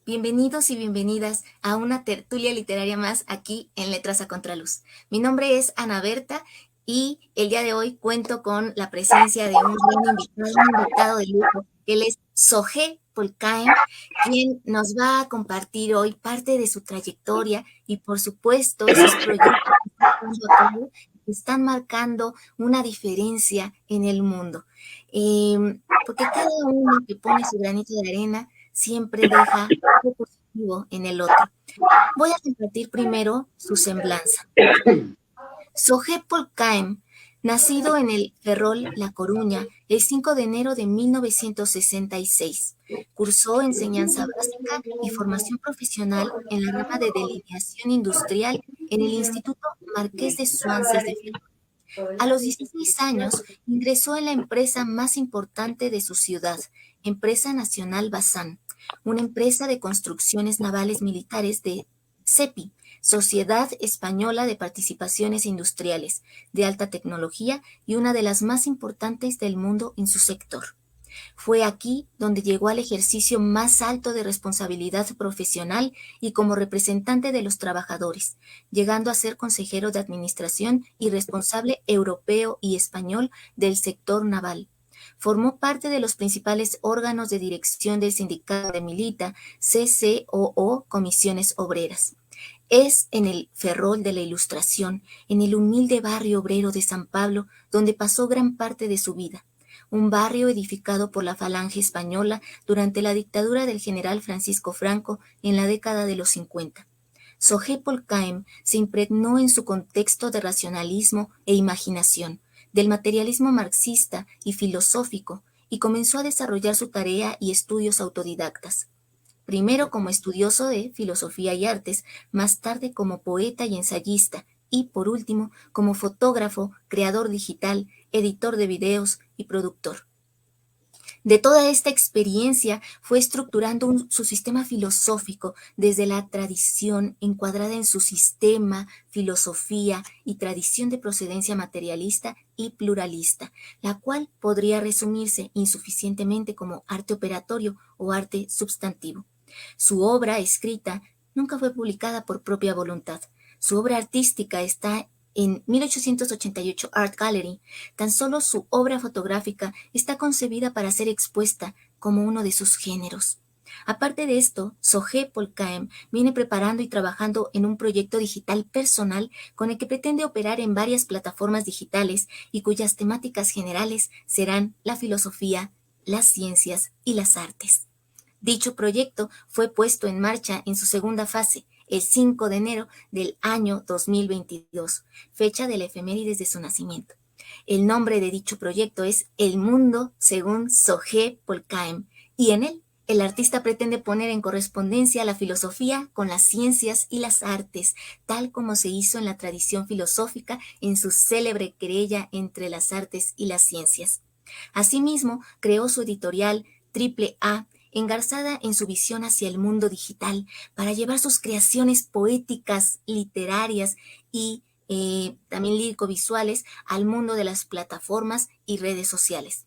Bienvenidos y bienvenidas a una tertulia literaria más aquí en Letras a Contraluz. Mi nombre es Ana Berta y el día de hoy cuento con la presencia de un invitado de lujo. Él es Sohé Polkaem, quien nos va a compartir hoy parte de su trayectoria y por supuesto esos proyectos que está llevando a cabo que están marcando una diferencia en el mundo. Porque cada uno que pone su granito de arena siempre deja algo positivo en el otro. Voy a compartir primero su semblanza. Sohé Polkaem, nacido en el Ferrol, La Coruña, el 5 de enero de 1966, cursó enseñanza básica y formación profesional en la rama de delineación industrial en el Instituto Marqués de Suances de Ferrol. A los 16 años ingresó en la empresa más importante de su ciudad, Empresa Nacional Bazán, una empresa de construcciones navales militares de CEPI, Sociedad Española de Participaciones Industriales, de alta tecnología y una de las más importantes del mundo en su sector. Fue aquí donde llegó al ejercicio más alto de responsabilidad profesional y como representante de los trabajadores, llegando a ser consejero de administración y responsable europeo y español del sector naval. Formó parte de los principales órganos de dirección del sindicato de Milita, CCOO, Comisiones Obreras. Es en el Ferrol de la Ilustración, en el humilde barrio obrero de San Pablo, donde pasó gran parte de su vida, un barrio edificado por la Falange Española durante la dictadura del general Francisco Franco en la década de los 50. Sohé Polkaem se impregnó en su contexto de racionalismo e imaginación, del materialismo marxista y filosófico, y comenzó a desarrollar su tarea y estudios autodidactas. Primero como estudioso de filosofía y artes, más tarde como poeta y ensayista, y por último como fotógrafo, creador digital, editor de videos y productor. De toda esta experiencia fue estructurando su sistema filosófico desde la tradición encuadrada en su sistema, filosofía y tradición de procedencia materialista y pluralista, la cual podría resumirse insuficientemente como arte operatorio o arte substantivo. Su obra escrita nunca fue publicada por propia voluntad. Su obra artística está en 1888 Art Gallery. Tan solo su obra fotográfica está concebida para ser expuesta como uno de sus géneros. Aparte de esto, Sohé Polkaem viene preparando y trabajando en un proyecto digital personal con el que pretende operar en varias plataformas digitales y cuyas temáticas generales serán la filosofía, las ciencias y las artes. Dicho proyecto fue puesto en marcha en su segunda fase, el 5 de enero del año 2022, fecha de la efemérides de su nacimiento. El nombre de dicho proyecto es El Mundo según Sohé Polkaem, y en él el artista pretende poner en correspondencia la filosofía con las ciencias y las artes, tal como se hizo en la tradición filosófica en su célebre querella entre las artes y las ciencias. Asimismo, creó su editorial Triple A, engarzada en su visión hacia el mundo digital, para llevar sus creaciones poéticas, literarias y también lírico-visuales al mundo de las plataformas y redes sociales.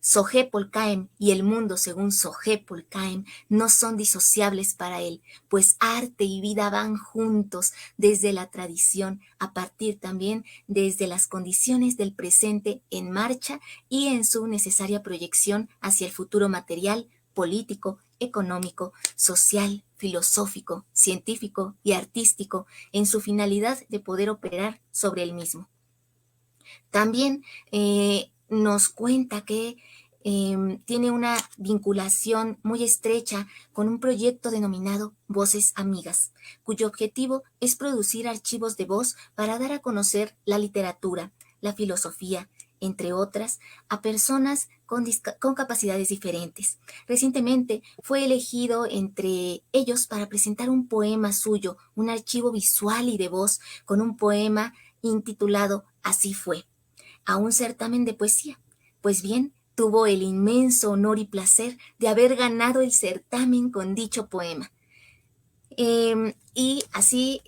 Sohé Polkaem y el mundo según Sohé Polkaem no son disociables para él, pues arte y vida van juntos desde la tradición, a partir también desde las condiciones del presente en marcha y en su necesaria proyección hacia el futuro material, político, económico, social, filosófico, científico y artístico, en su finalidad de poder operar sobre el mismo. También nos cuenta que tiene una vinculación muy estrecha con un proyecto denominado Voces Amigas, cuyo objetivo es producir archivos de voz para dar a conocer la literatura, la filosofía, entre otras, a personas con capacidades diferentes. Recientemente fue elegido entre ellos para presentar un poema suyo, un archivo visual y de voz con un poema intitulado Así fue, a un certamen de poesía. Pues bien, tuvo el inmenso honor y placer de haber ganado el certamen con dicho poema. Y así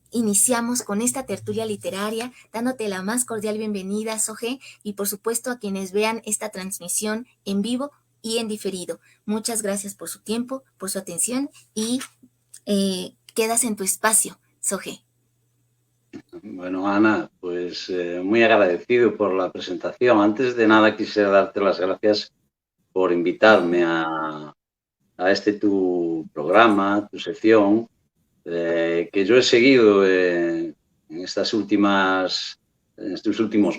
iniciamos con esta tertulia literaria, dándote la más cordial bienvenida, Sohé, y por supuesto a quienes vean esta transmisión en vivo y en diferido. Muchas gracias por su tiempo, por su atención y quedas en tu espacio, Soge. Bueno, Ana, pues muy agradecido por la presentación. Antes de nada quisiera darte las gracias por invitarme a este tu programa, tu sección, que yo he seguido en estos últimos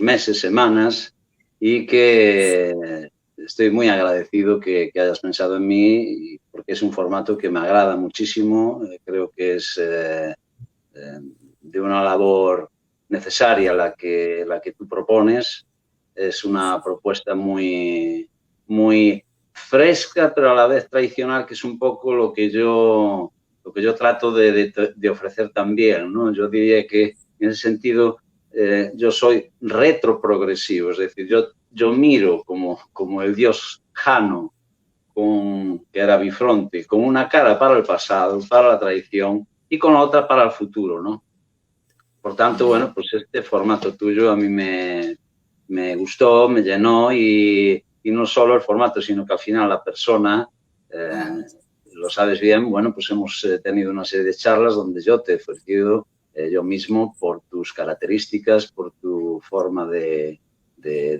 meses, semanas, y que estoy muy agradecido que hayas pensado en mí, porque es un formato que me agrada muchísimo. Creo que es de una labor necesaria la que tú propones. Es una propuesta muy, muy fresca, pero a la vez tradicional, que es un poco lo que yo trato de ofrecer también, ¿no? Yo diría que en ese sentido yo soy retroprogresivo, es decir, yo miro como el dios Jano, que era bifronte, con una cara para el pasado, para la tradición, y con la otra para el futuro, ¿no? Por tanto, bueno, pues este formato tuyo a mí me gustó, me llenó, y no solo el formato, sino que al final la persona, lo sabes bien, bueno, pues hemos tenido una serie de charlas donde yo te he ofrecido yo mismo, por tus características, por tu forma de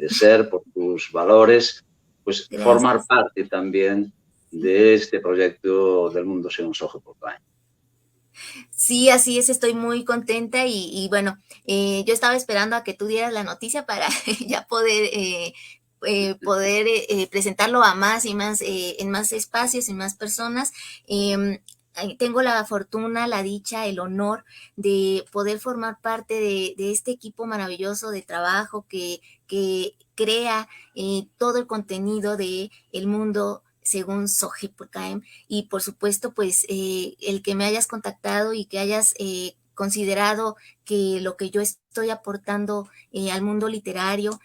ser, por tus valores, pues Gracias. Formar parte también de este proyecto del Mundo Según Soge por Prime. Sí, así es, estoy muy contenta y bueno, yo estaba esperando a que tú dieras la noticia para ya poder presentarlo a más y más, en más espacios, en más personas. Tengo la fortuna, la dicha, el honor de poder formar parte de este equipo maravilloso de trabajo que crea todo el contenido de El Mundo Según Soge por KM. Y por supuesto, pues el que me hayas contactado y que hayas considerado que lo que yo estoy aportando al mundo literario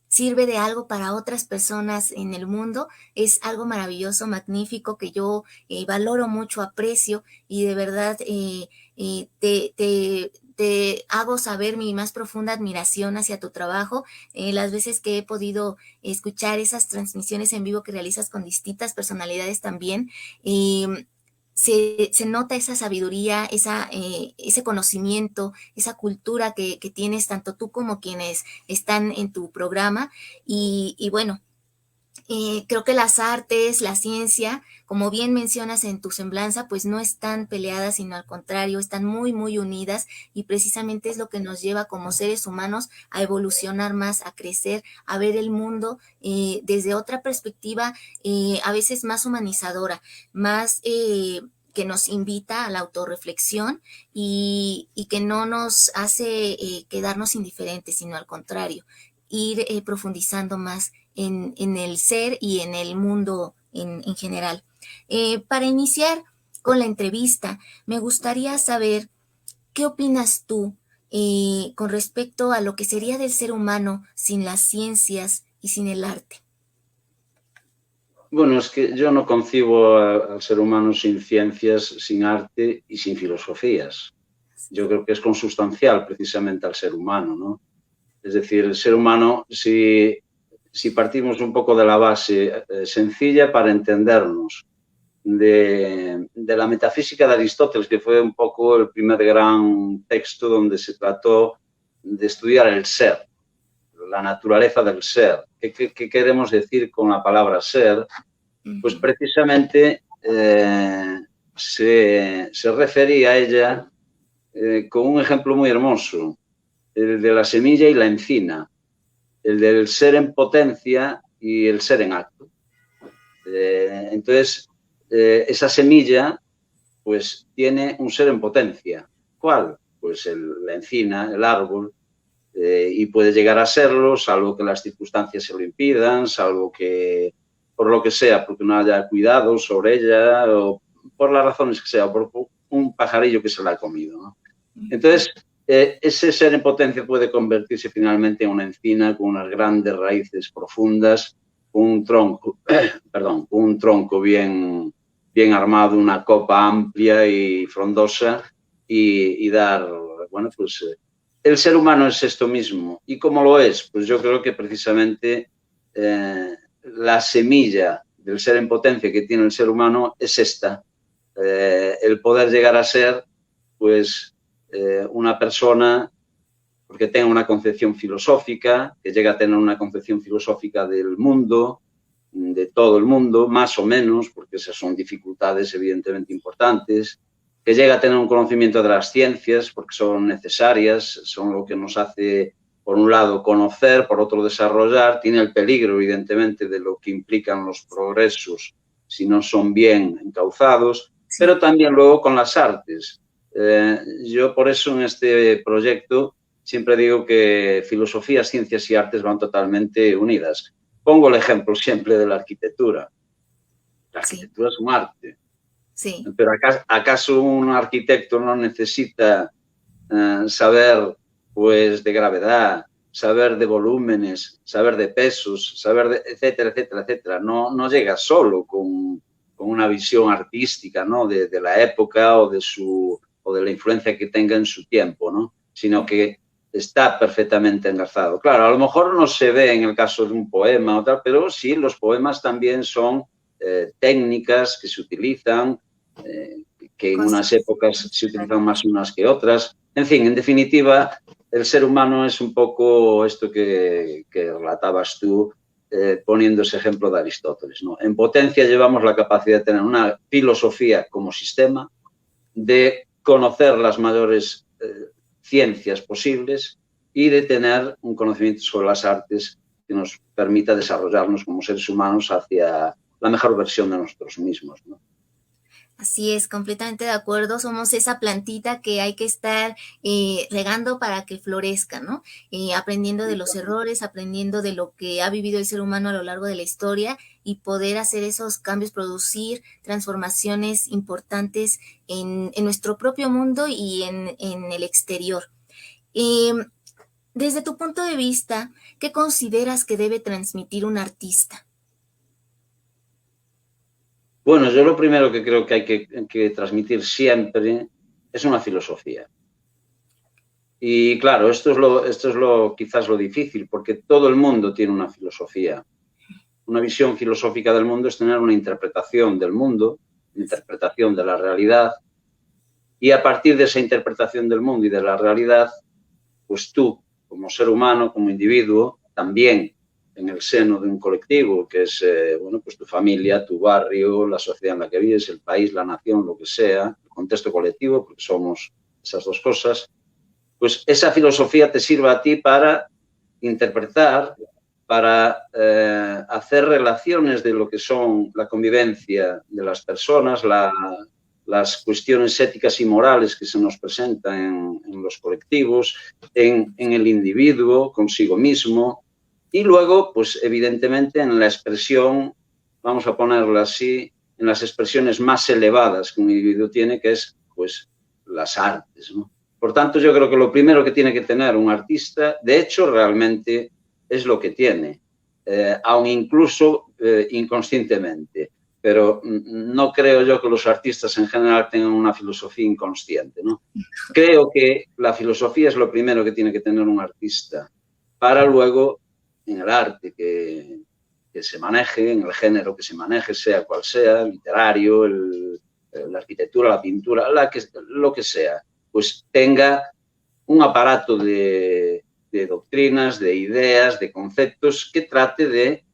sirve de algo para otras personas en el mundo, es algo maravilloso, magnífico, que yo valoro mucho, aprecio, y de verdad te hago saber mi más profunda admiración hacia tu trabajo. Las veces que he podido escuchar esas transmisiones en vivo que realizas con distintas personalidades también, se nota esa sabiduría, ese conocimiento, esa cultura que tienes tanto tú como quienes están en tu programa. Y bueno, creo que las artes, la ciencia, como bien mencionas en tu semblanza, pues no están peleadas, sino al contrario, están muy, muy unidas, y precisamente es lo que nos lleva como seres humanos a evolucionar más, a crecer, a ver el mundo desde otra perspectiva, a veces más humanizadora, más que nos invita a la autorreflexión y que no nos hace quedarnos indiferentes, sino al contrario, ir profundizando más en el ser y en el mundo en general. Para iniciar con la entrevista, me gustaría saber qué opinas tú con respecto a lo que sería del ser humano sin las ciencias y sin el arte. Bueno, es que yo no concibo al ser humano sin ciencias, sin arte y sin filosofías. Yo creo que es consustancial precisamente al ser humano, ¿no? Es decir, el ser humano, si partimos un poco de la base sencilla para entendernos, de la metafísica de Aristóteles, que fue un poco el primer gran texto donde se trató de estudiar el ser, la naturaleza del ser. ¿Qué queremos decir con la palabra ser? Pues precisamente se refería a ella con un ejemplo muy hermoso, el de la semilla y la encina, el del ser en potencia y el ser en acto. Entonces, esa semilla pues tiene un ser en potencia. ¿Cuál? Pues la encina, el árbol, y puede llegar a serlo, salvo que las circunstancias se lo impidan, salvo que por lo que sea, porque no haya cuidado sobre ella, o por las razones que sea, o por un pajarillo que se la ha comido, ¿no? Entonces, ese ser en potencia puede convertirse finalmente en una encina con unas grandes raíces profundas, con un tronco bien armado, una copa amplia y frondosa, y dar, bueno, pues el ser humano es esto mismo. ¿Y cómo lo es? Pues yo creo que precisamente la semilla del ser en potencia que tiene el ser humano es esta, el poder llegar a ser, pues, una persona porque tenga una concepción filosófica, que llega a tener una concepción filosófica del mundo, de todo el mundo, más o menos, porque esas son dificultades evidentemente importantes, que llega a tener un conocimiento de las ciencias, porque son necesarias, son lo que nos hace, por un lado, conocer, por otro, desarrollar. Tiene el peligro, evidentemente, de lo que implican los progresos si no son bien encauzados, pero también luego con las artes. Yo por eso en este proyecto siempre digo que filosofía, ciencias y artes van totalmente unidas. Pongo el ejemplo siempre de la arquitectura. La arquitectura es un arte. Sí. Pero ¿acaso un arquitecto no necesita saber, pues, de gravedad, saber de volúmenes, saber de pesos, saber de etcétera, etcétera, etcétera? No llega solo con una visión artística, ¿no? de la época o de la influencia que tenga en su tiempo, ¿no? Sino que está perfectamente engarzado. Claro, a lo mejor no se ve en el caso de un poema o tal, pero sí, los poemas también son técnicas que se utilizan, que en unas épocas se utilizan más unas que otras. En fin, en definitiva, el ser humano es un poco esto que relatabas tú, poniendo ese ejemplo de Aristóteles, ¿no? En potencia llevamos la capacidad de tener una filosofía como sistema, de conocer las mayores ciencias posibles y de tener un conocimiento sobre las artes que nos permita desarrollarnos como seres humanos hacia la mejor versión de nosotros mismos, ¿no? Así es, completamente de acuerdo. Somos esa plantita que hay que estar regando para que florezca, ¿no? Aprendiendo de los errores, aprendiendo de lo que ha vivido el ser humano a lo largo de la historia y poder hacer esos cambios, producir transformaciones importantes en nuestro propio mundo y en el exterior. Desde tu punto de vista, ¿qué consideras que debe transmitir un artista? Bueno, yo lo primero que creo que hay que transmitir siempre es una filosofía. Y claro, esto es quizás lo difícil, porque todo el mundo tiene una filosofía. Una visión filosófica del mundo es tener una interpretación del mundo, interpretación de la realidad, y a partir de esa interpretación del mundo y de la realidad, pues tú, como ser humano, como individuo, también en el seno de un colectivo, que es, bueno, pues tu familia, tu barrio, la sociedad en la que vives, el país, la nación, lo que sea, el contexto colectivo, porque somos esas dos cosas, pues esa filosofía te sirva a ti para interpretar, para hacer relaciones de lo que son la convivencia de las personas, las cuestiones éticas y morales que se nos presentan en los colectivos, en el individuo, consigo mismo, y luego, pues evidentemente, en la expresión, vamos a ponerla así, en las expresiones más elevadas que un individuo tiene, que es, pues, las artes, ¿no? Por tanto, yo creo que lo primero que tiene que tener un artista, de hecho, realmente es lo que tiene, aun incluso inconscientemente. Pero no creo yo que los artistas en general tengan una filosofía inconsciente, ¿no? Creo que la filosofía es lo primero que tiene que tener un artista para luego, en el arte que se maneje, en el género que se maneje, sea cual sea, literario, la arquitectura, la pintura, lo que sea, pues tenga un aparato de doctrinas, de ideas, de conceptos que trate de,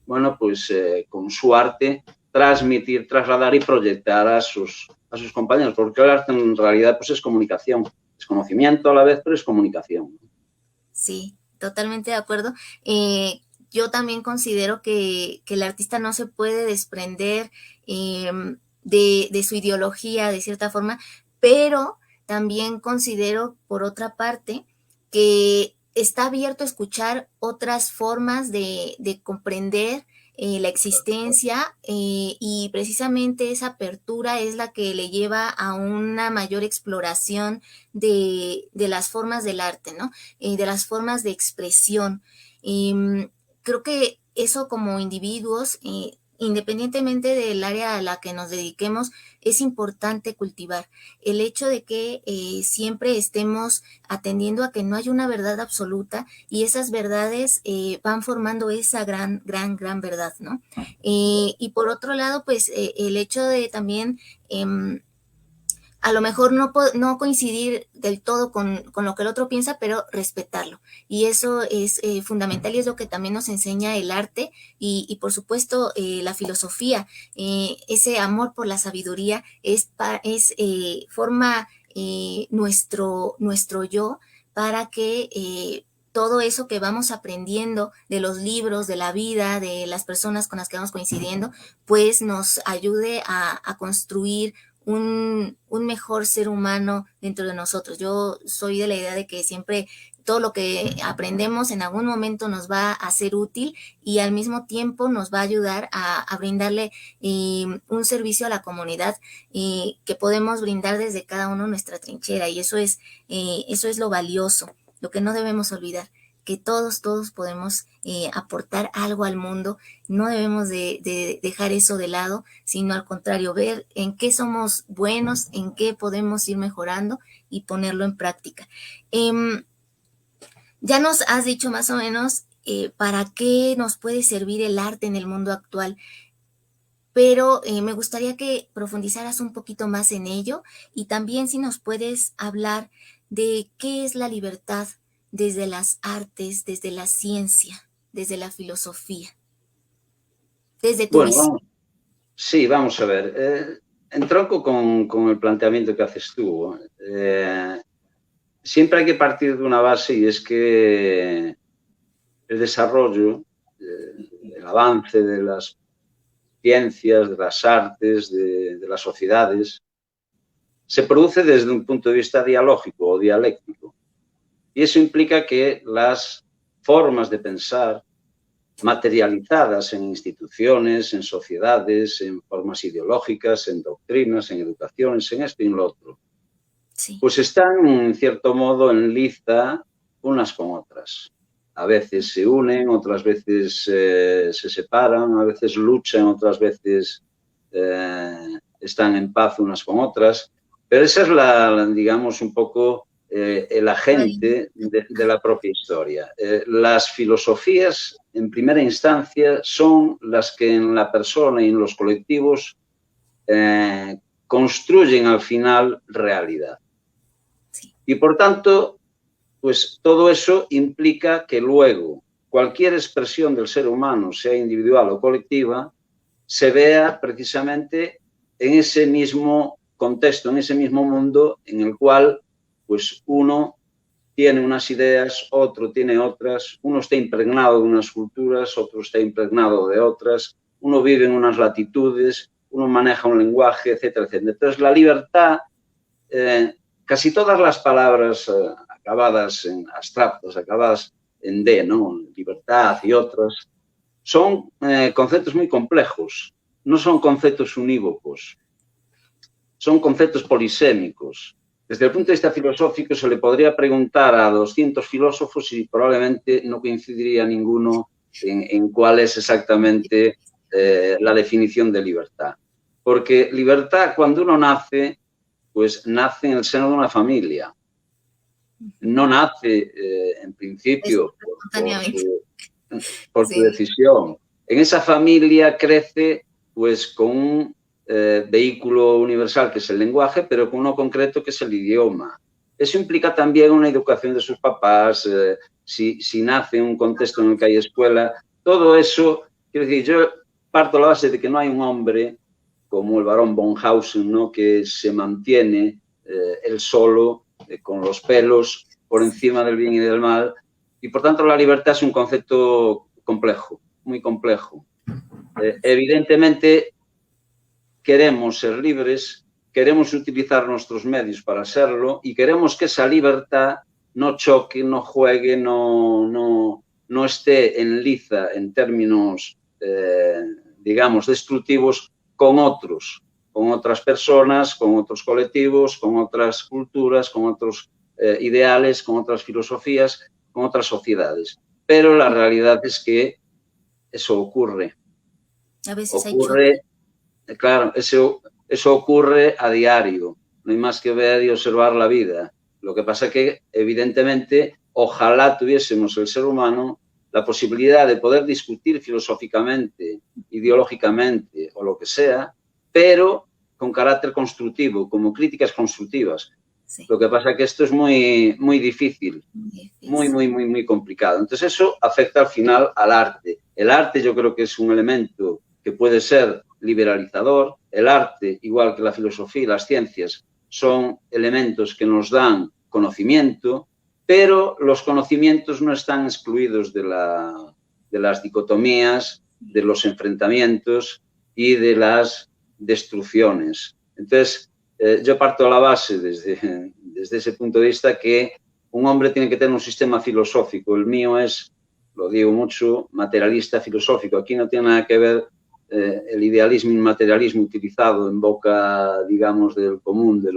bueno, pues con su arte transmitir, trasladar y proyectar a sus compañeros, porque el arte en realidad pues es comunicación, es conocimiento a la vez, pero es comunicación. Sí, totalmente de acuerdo. Yo también considero que el artista no se puede desprender de su ideología de cierta forma, pero también considero, por otra parte, que está abierto a escuchar otras formas de comprender la existencia y precisamente esa apertura es la que le lleva a una mayor exploración de las formas del arte, ¿no? De las formas de expresión. Creo que eso como individuos independientemente del área a la que nos dediquemos, es importante cultivar. El hecho de que siempre estemos atendiendo a que no hay una verdad absoluta y esas verdades van formando esa gran verdad, ¿no? Y por otro lado, pues el hecho de también a lo mejor no coincidir del todo con lo que el otro piensa, pero respetarlo. Y eso es fundamental y es lo que también nos enseña el arte y por supuesto la filosofía. Ese amor por la sabiduría forma nuestro yo para que todo eso que vamos aprendiendo de los libros, de la vida, de las personas con las que vamos coincidiendo, pues nos ayude a construir un mejor ser humano dentro de nosotros. Yo soy de la idea de que siempre todo lo que aprendemos en algún momento nos va a ser útil y al mismo tiempo nos va a ayudar a brindarle un servicio a la comunidad que podemos brindar desde cada uno nuestra trinchera y eso es lo valioso, lo que no debemos olvidar, que todos podemos aportar algo al mundo. No debemos de dejar eso de lado, sino al contrario, ver en qué somos buenos, en qué podemos ir mejorando y ponerlo en práctica. Ya nos has dicho más o menos para qué nos puede servir el arte en el mundo actual, pero me gustaría que profundizaras un poquito más en ello y también si nos puedes hablar de qué es la libertad desde las artes, desde la ciencia, desde la filosofía, desde tu Bueno, visión. sí, vamos a ver. Entronco con el planteamiento que haces tú. Siempre hay que partir de una base y es que el desarrollo, el avance de las ciencias, de las artes, de las sociedades, se produce desde un punto de vista dialógico o dialéctico. Y eso implica que las formas de pensar materializadas en instituciones, en sociedades, en formas ideológicas, en doctrinas, en educaciones, en esto y en lo otro, Sí. pues están en cierto modo en liza unas con otras. A veces se unen, otras veces se separan, a veces luchan, otras veces están en paz unas con otras. Pero esa es digamos, un poco el agente de la propia historia. Las filosofías, en primera instancia, son las que en la persona y en los colectivos construyen al final realidad. Sí. Y por tanto, pues todo eso implica que luego cualquier expresión del ser humano, sea individual o colectiva, se vea precisamente en ese mismo contexto, en ese mismo mundo en el cual pues uno tiene unas ideas, otro tiene otras, uno está impregnado de unas culturas, otro está impregnado de otras, uno vive en unas latitudes, uno maneja un lenguaje, etcétera, etcétera. Entonces la libertad, casi todas las palabras acabadas en abstractos, acabadas en D, ¿no? Libertad y otras, son conceptos muy complejos, no son conceptos unívocos, son conceptos polisémicos. Desde el punto de vista filosófico se le podría preguntar a 200 filósofos y probablemente no coincidiría ninguno en cuál es exactamente la definición de libertad. Porque libertad, cuando uno nace, pues nace en el seno de una familia. No nace, en principio, por su decisión. En esa familia crece pues con un vehículo universal que es el lenguaje, pero con uno concreto que es el idioma. Eso implica también una educación de sus papás, si nace en un contexto en el que hay escuela, todo eso, quiero decir, yo parto de la base de que no hay un hombre como el barón Bonhausen, ¿no?, que se mantiene él solo, con los pelos por encima del bien y del mal, y por tanto la libertad es un concepto complejo, muy complejo. Evidentemente queremos ser libres, queremos utilizar nuestros medios para serlo y queremos que esa libertad no choque, no juegue, no esté en liza en términos, digamos, destructivos con otros, con otras personas, con otros colectivos, con otras culturas, con otros ideales, con otras filosofías, con otras sociedades. Pero la realidad es que eso ocurre. A veces hay choque. Ocurre, claro, eso ocurre a diario. No hay más que ver y observar la vida. Lo que pasa que, evidentemente, ojalá tuviésemos el ser humano la posibilidad de poder discutir filosóficamente, ideológicamente o lo que sea, pero con carácter constructivo, como críticas constructivas. Sí, Lo que pasa que esto es muy, muy difícil, muy muy, difícil. muy, muy, muy complicado. Entonces eso afecta al final al arte. El arte yo creo que es un elemento que puede ser liberalizador. El arte, igual que la filosofía y las ciencias, son elementos que nos dan conocimiento, pero los conocimientos no están excluidos de las dicotomías, de los enfrentamientos y de las destrucciones. Entonces, yo parto de la base desde ese punto de vista que un hombre tiene que tener un sistema filosófico. El mío es, lo digo mucho, materialista filosófico. Aquí no tiene nada que ver el idealismo y el materialismo utilizado en boca, digamos, del común de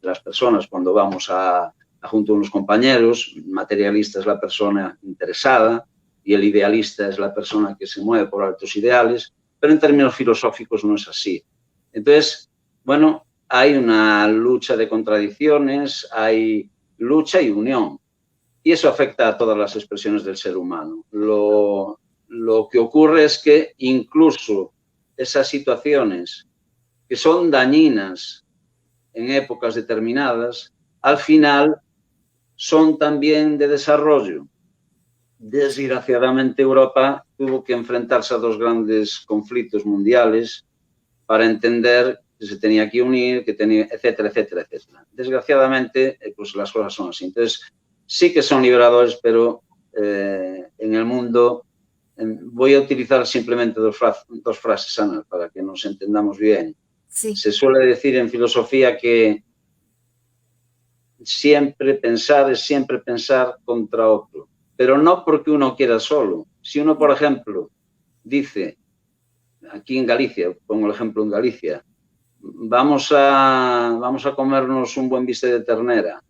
las personas cuando vamos a junto a unos compañeros. El materialista es la persona interesada y el idealista es la persona que se mueve por altos ideales, pero en términos filosóficos no es así. Entonces, bueno, hay una lucha de contradicciones, hay lucha y unión. Y eso afecta a todas las expresiones del ser humano. Lo que ocurre es que incluso esas situaciones que son dañinas en épocas determinadas, al final son también de desarrollo. Desgraciadamente, Europa tuvo que enfrentarse a dos grandes conflictos mundiales para entender que se tenía que unir, que tenía, etcétera, etcétera, etcétera. Desgraciadamente, pues las cosas son así. Entonces, sí que son liberadores, pero en el mundo voy a utilizar simplemente dos frases, Ana, para que nos entendamos bien. Sí, Se suele decir en filosofía que siempre pensar contra otro, pero no porque uno quiera solo. Si uno, por ejemplo, dice, aquí en Galicia, pongo el ejemplo en Galicia, vamos a comernos un buen bistec de ternera.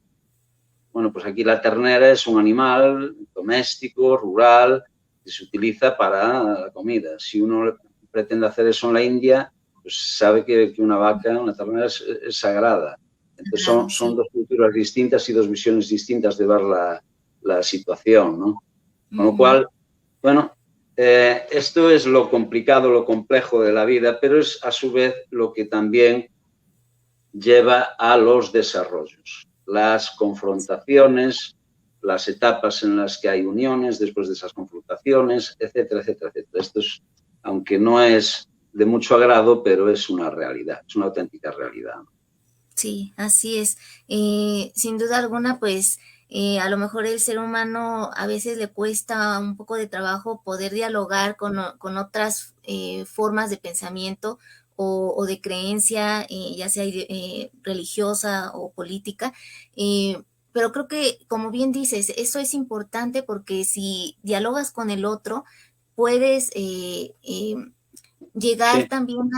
Bueno, pues aquí la ternera es un animal doméstico, rural, que se utiliza para la comida. Si uno pretende hacer eso en la India, pues sabe que una vaca, una ternera es sagrada. Entonces claro, son sí. dos culturas distintas y dos visiones distintas de ver la situación, ¿no? Con lo Ujú. cual, bueno, esto es lo complicado, lo complejo de la vida, pero es a su vez lo que también lleva a los desarrollos, las confrontaciones, las etapas en las que hay uniones después de esas confrontaciones, etcétera, etcétera, etcétera. Esto es, aunque no es de mucho agrado, pero es una realidad, es una auténtica realidad. Sí, así es. Sin duda alguna, pues a lo mejor el ser humano a veces le cuesta un poco de trabajo poder dialogar con otras formas de pensamiento o de creencia, ya sea religiosa o política. Pero creo que, como bien dices, eso es importante porque si dialogas con el otro, puedes llegar Sí, también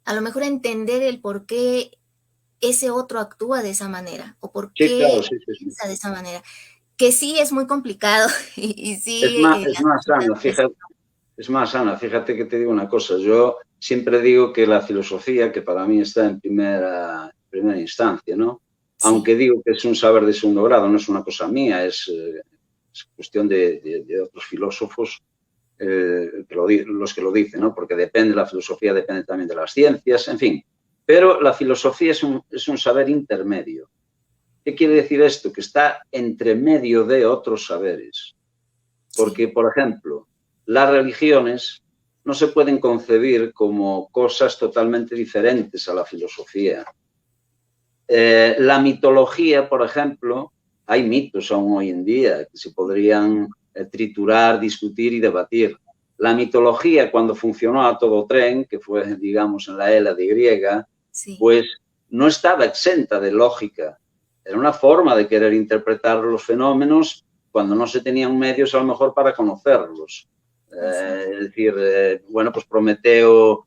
a lo mejor entender el por qué ese otro actúa de esa manera o por sí, claro, qué sí, sí, sí. piensa de esa manera, que sí es muy complicado y sí Es la más sociedad sana, a veces fíjate, es más sana, fíjate que te digo una cosa, yo siempre digo que la filosofía, que para mí está en primera instancia, ¿no? sí, Aunque digo que es un saber de segundo grado, no es una cosa mía, es cuestión de otros filósofos los que lo dicen, ¿no? Porque depende, la filosofía depende también de las ciencias, en fin. Pero la filosofía es un saber intermedio. ¿Qué quiere decir esto? Que está entre medio de otros saberes. sí, Porque, por ejemplo, las religiones no se pueden concebir como cosas totalmente diferentes a la filosofía. La mitología, por ejemplo, hay mitos aún hoy en día que se podrían triturar, discutir y debatir. La mitología, cuando funcionó a todo tren, que fue, digamos, en la Hélade griega, sí, pues no estaba exenta de lógica. Era una forma de querer interpretar los fenómenos cuando no se tenían medios a lo mejor para conocerlos. así es. Es decir, bueno, pues Prometeo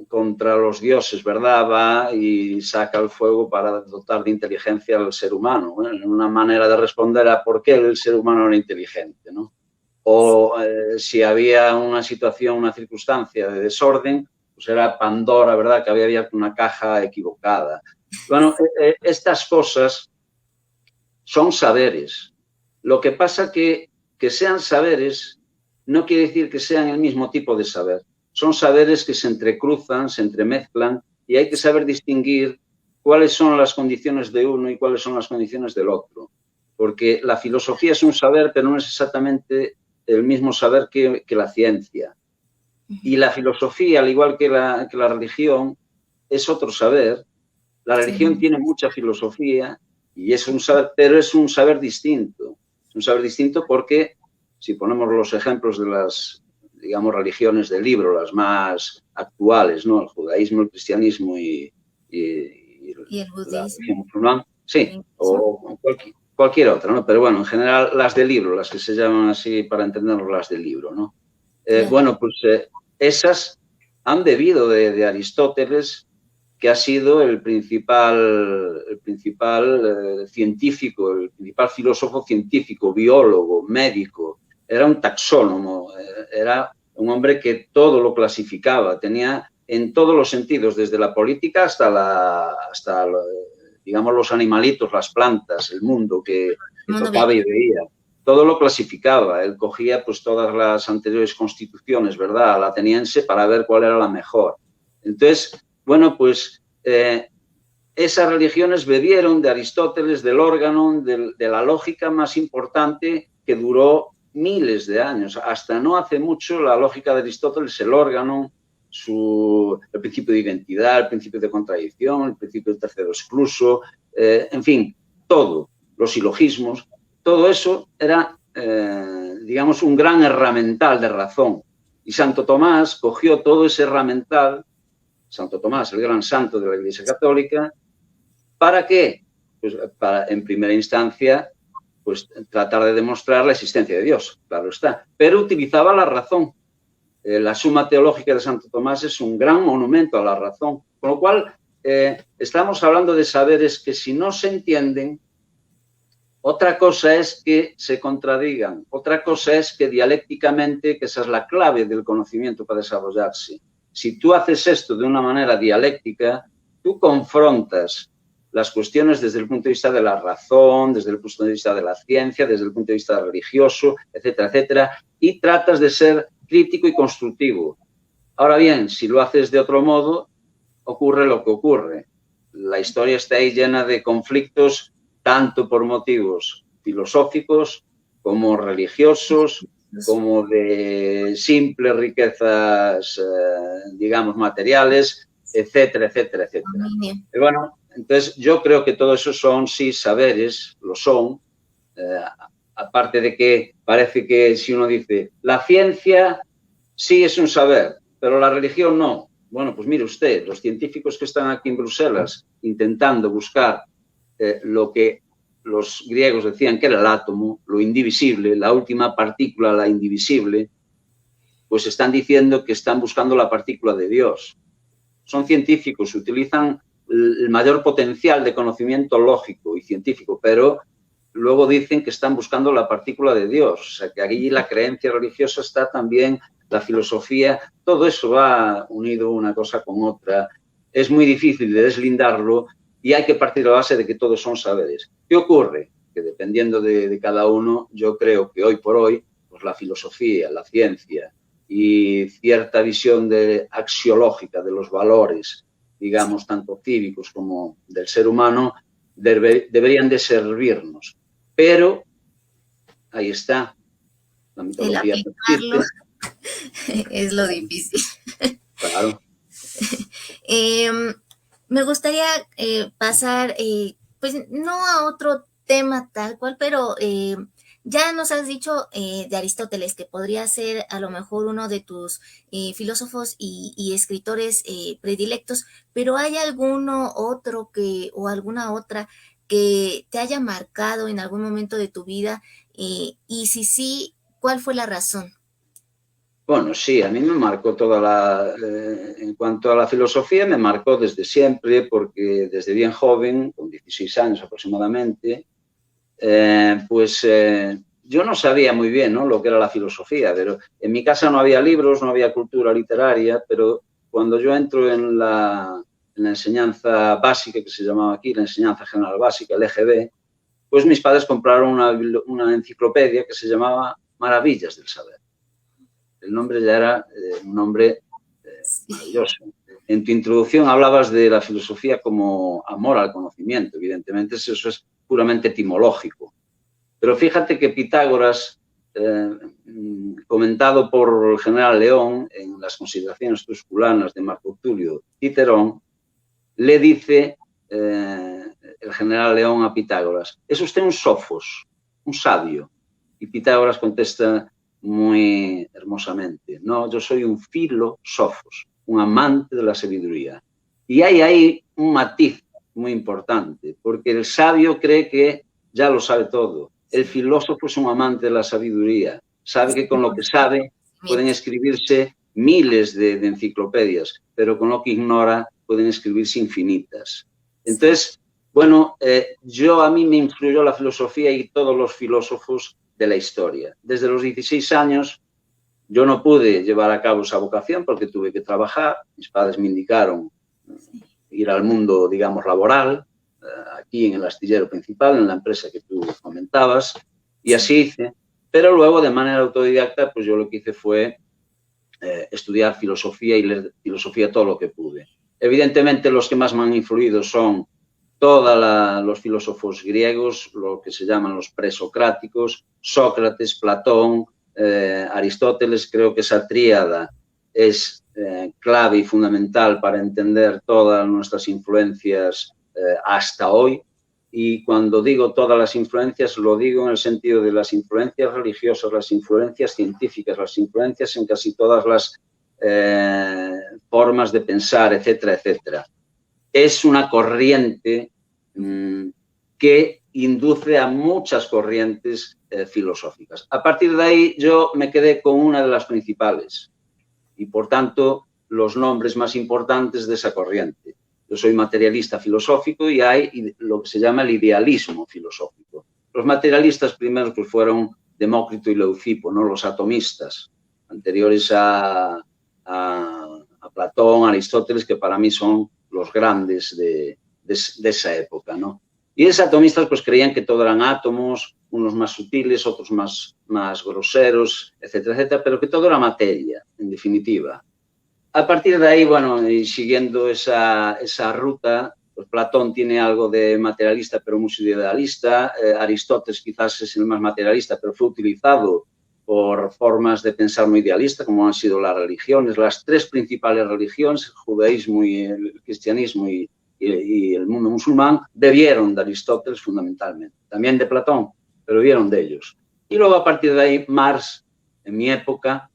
contra los dioses, ¿verdad? Va y saca el fuego para dotar de inteligencia al ser humano. Una manera de responder a por qué el ser humano era inteligente, ¿no? o si había una situación, una circunstancia de desorden, pues era Pandora, ¿verdad?, que había abierto una caja equivocada. Bueno, estas cosas son saberes. Lo que pasa que sean saberes no quiere decir que sean el mismo tipo de saber. Son saberes que se entrecruzan, se entremezclan y hay que saber distinguir cuáles son las condiciones de uno y cuáles son las condiciones del otro. Porque la filosofía es un saber, pero no es exactamente el mismo saber que la ciencia. Y la filosofía, al igual que la religión, es otro saber. La religión tiene mucha filosofía y es un saber, pero es un saber distinto. Es un saber distinto porque, si ponemos los ejemplos de las, digamos, religiones del libro, las más actuales, ¿no?, el judaísmo, el cristianismo y el budismo, la religión musulmana, sí, o cualquier otra, ¿no? Pero bueno, en general las del libro, las que se llaman así para entenderlo, las del libro, ¿no? Bueno, pues esas han bebido de Aristóteles, que ha sido el principal científico, el principal filósofo científico, biólogo, médico. Era un taxónomo, era un hombre que todo lo clasificaba, tenía en todos los sentidos, desde la política hasta digamos, los animalitos, las plantas, el mundo que tocaba y veía. Todo lo clasificaba. Él cogía pues todas las anteriores constituciones, ¿verdad?, al ateniense, para ver cuál era la mejor. Entonces, bueno, pues esas religiones bebieron de Aristóteles, del órgano, de la lógica más importante que duró miles de años. Hasta no hace mucho, la lógica de Aristóteles, el órgano, el principio de identidad, el principio de contradicción, el principio del tercero excluso, en fin, todo, los silogismos, todo eso era, digamos, un gran herramental de razón. Y Santo Tomás cogió todo ese herramental, Santo Tomás, el gran santo de la Iglesia Católica, ¿para qué? Pues para, en primera instancia, pues tratar de demostrar la existencia de Dios, claro está, pero utilizaba la razón. La Suma Teológica de Santo Tomás es un gran monumento a la razón, con lo cual estamos hablando de saberes que, si no se entienden, otra cosa es que se contradigan, otra cosa es que dialécticamente, que esa es la clave del conocimiento para desarrollarse. Si tú haces esto de una manera dialéctica, tú confrontas las cuestiones desde el punto de vista de la razón, desde el punto de vista de la ciencia, desde el punto de vista religioso, etcétera, etcétera, y tratas de ser crítico y constructivo. Ahora bien, si lo haces de otro modo, ocurre lo que ocurre. La historia está ahí llena de conflictos, tanto por motivos filosóficos como religiosos, como de simples riquezas, digamos, materiales, etcétera, etcétera, etcétera. Y bueno, entonces yo creo que todo eso son, sí, saberes, lo son, aparte de que parece que si uno dice, la ciencia sí es un saber, pero la religión no. Bueno, pues mire usted, los científicos que están aquí en Bruselas intentando buscar lo que los griegos decían que era el átomo, lo indivisible, la última partícula, la indivisible, pues están diciendo que están buscando la partícula de Dios. Son científicos, utilizan el mayor potencial de conocimiento lógico y científico, pero luego dicen que están buscando la partícula de Dios. O sea, que allí la creencia religiosa está también, la filosofía, todo eso va unido una cosa con otra. Es muy difícil de deslindarlo y hay que partir de la base de que todos son saberes. ¿Qué ocurre? Que dependiendo de cada uno, yo creo que hoy por hoy, pues la filosofía, la ciencia y cierta visión axiológica de los valores, digamos, tanto cívicos como del ser humano, deberían de servirnos. Pero ahí está, la mitología es lo difícil. Claro. Me gustaría pasar, pues no a otro tema tal cual, pero ya nos has dicho de Aristóteles, que podría ser a lo mejor uno de tus filósofos y escritores predilectos, pero ¿hay alguno otro o alguna otra que te haya marcado en algún momento de tu vida? Y si sí, ¿cuál fue la razón? Bueno, sí, a mí me marcó en cuanto a la filosofía, me marcó desde siempre, porque desde bien joven, con 16 años aproximadamente, yo no sabía muy bien, ¿no?, lo que era la filosofía, pero en mi casa no había libros, no había cultura literaria, pero cuando yo entro en la enseñanza básica, que se llamaba aquí, la enseñanza general básica, el EGB, pues mis padres compraron una enciclopedia que se llamaba Maravillas del Saber. El nombre ya era un nombre maravilloso. En tu introducción hablabas de la filosofía como amor al conocimiento. Evidentemente, eso es puramente etimológico. Pero fíjate que Pitágoras, comentado por el general León en las consideraciones tusculanas de Marco Tulio Cicerón, le dice el general León a Pitágoras: es usted un sofos, un sabio. Y Pitágoras contesta muy hermosamente: no, yo soy un filósofos, un amante de la sabiduría. Y hay ahí un matiz muy importante, porque el sabio cree que ya lo sabe todo. El filósofo es un amante de la sabiduría, sabe que con lo que sabe pueden escribirse miles de enciclopedias, pero con lo que ignora pueden escribirse infinitas. Entonces, bueno, a mí me influyó la filosofía y todos los filósofos de la historia. Desde los 16 años yo no pude llevar a cabo esa vocación porque tuve que trabajar. Mis padres me indicaron ir al mundo, digamos, laboral, aquí en el astillero principal, en la empresa que tú comentabas, y así hice. Pero luego, de manera autodidacta, pues yo lo que hice fue estudiar filosofía y leer filosofía todo lo que pude. Evidentemente, los que más me han influido son todos los filósofos griegos, lo que se llaman los presocráticos, Sócrates, Platón, Aristóteles. Creo que esa tríada es clave y fundamental para entender todas nuestras influencias hasta hoy. Y cuando digo todas las influencias, lo digo en el sentido de las influencias religiosas, las influencias científicas, las influencias en casi todas las formas de pensar, etcétera, etcétera. Es una corriente que induce a muchas corrientes filosóficas. A partir de ahí yo me quedé con una de las principales y, por tanto, los nombres más importantes de esa corriente. Yo soy materialista filosófico y hay lo que se llama el idealismo filosófico. Los materialistas primeros pues fueron Demócrito y Leucipo, ¿no?, los atomistas, anteriores a Platón, Aristóteles, que para mí son los grandes de esa época, ¿no? Y esos atomistas pues creían que todo eran átomos, unos más sutiles, otros más groseros, etcétera, etcétera, pero que todo era materia, en definitiva. A partir de ahí, bueno, y siguiendo esa ruta, pues Platón tiene algo de materialista, pero muy idealista. Aristóteles quizás es el más materialista, pero fue utilizado por formas de pensar muy idealistas, como han sido las religiones, las tres principales religiones, el judaísmo y el cristianismo y el mundo musulmán, bebieron de Aristóteles fundamentalmente, también de Platón, pero bebieron de ellos. Y luego, a partir de ahí, Marx, en mi época,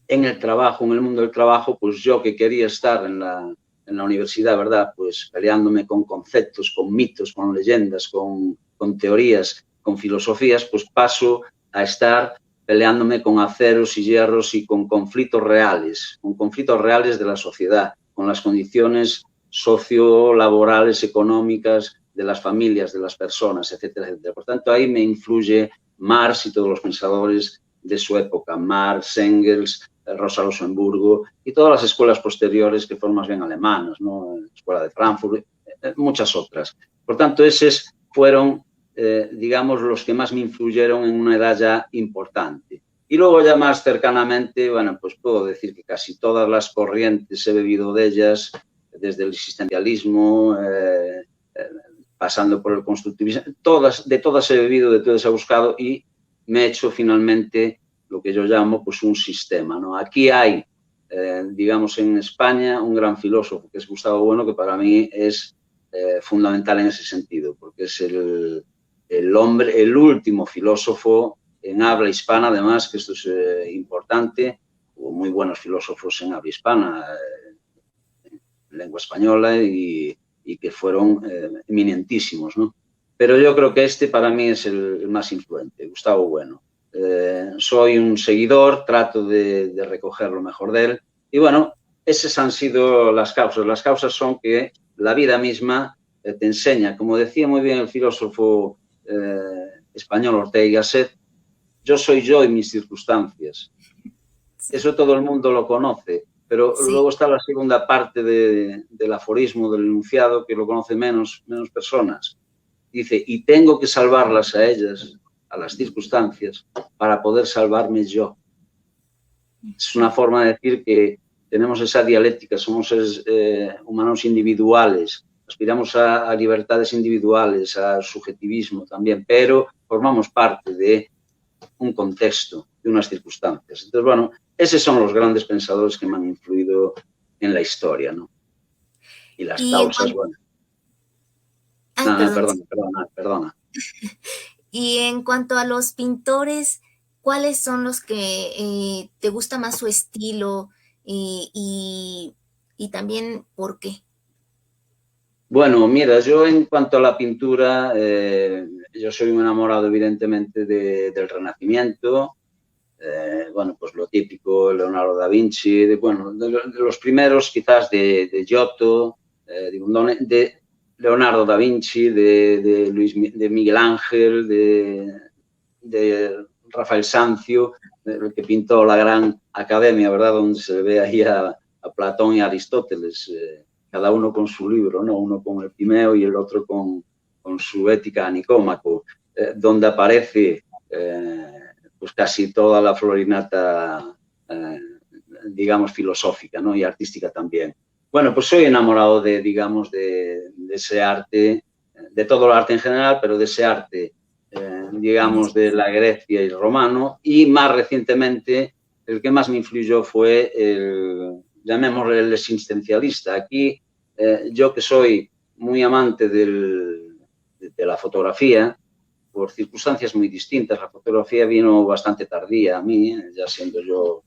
en el trabajo, en el mundo del trabajo, pues yo que quería estar en la universidad, ¿verdad?, pues peleándome con conceptos, con mitos, con leyendas, con teorías, con filosofías, pues paso a estar peleándome con aceros y hierros y con conflictos reales de la sociedad, con las condiciones sociolaborales, económicas de las familias, de las personas, etcétera, etcétera. Por tanto, ahí me influye Marx y todos los pensadores de su época, Marx, Engels, Rosa Luxemburgo y todas las escuelas posteriores que fueron más bien alemanas, ¿no?, la Escuela de Frankfurt, muchas otras. Por tanto, esos fueron, digamos, los que más me influyeron en una edad ya importante. Y luego ya más cercanamente, bueno, pues puedo decir que casi todas las corrientes he bebido de ellas, desde el existencialismo, pasando por el constructivismo, de todas he bebido, de todas he buscado y me he hecho finalmente lo que yo llamo pues un sistema, ¿no? Aquí hay, digamos, en España un gran filósofo que es Gustavo Bueno, que para mí es fundamental en ese sentido, porque es el último filósofo en habla hispana, además, que esto es importante. Hubo muy buenos filósofos en habla hispana, en lengua española, y que fueron eminentísimos, ¿no? Pero yo creo que este para mí es el más influente, Gustavo Bueno. Soy un seguidor, trato de recoger lo mejor de él. Y bueno, esas han sido las causas. Las causas son que la vida misma te enseña, como decía muy bien el filósofo español Ortega y Gasset, yo soy yo y mis circunstancias. Sí, Eso todo el mundo lo conoce, pero sí, luego está la segunda parte del aforismo, del enunciado, que lo conoce menos personas. Dice, y tengo que salvarlas a ellas, a las circunstancias, para poder salvarme yo. Es una forma de decir que tenemos esa dialéctica, somos seres humanos individuales, aspiramos a libertades individuales, a subjetivismo también, pero formamos parte de un contexto, de unas circunstancias. Entonces, bueno, esos son los grandes pensadores que me han influido en la historia, ¿no? Y las y en causas, cuanto, bueno. ay, No, no, perdón, sí. perdona. Y en cuanto a los pintores, ¿cuáles son los que te gusta más su estilo y, y, y también por qué? Bueno, mira, yo en cuanto a la pintura, yo soy un enamorado evidentemente del Renacimiento, bueno, pues lo típico, Leonardo da Vinci, bueno, de los primeros quizás de Giotto, de Leonardo da Vinci, de Miguel Ángel, de Rafael Sanzio, el que pintó la gran academia, ¿verdad? Donde se ve ahí a Platón y a Aristóteles, cada uno con su libro, ¿no? Uno con el Timeo y el otro con su Ética a Nicómaco, donde aparece pues casi toda la florinata, digamos, filosófica, ¿no? Y artística también. Bueno, pues soy enamorado digamos, de ese arte, de todo el arte en general, pero de ese arte, En digamos, de especial. la Grecia y el romano, y más recientemente el que más me influyó fue llamémosle el existencialista. Aquí, yo que soy muy amante de la fotografía, por circunstancias muy distintas. La fotografía vino bastante tardía a mí, ya siendo yo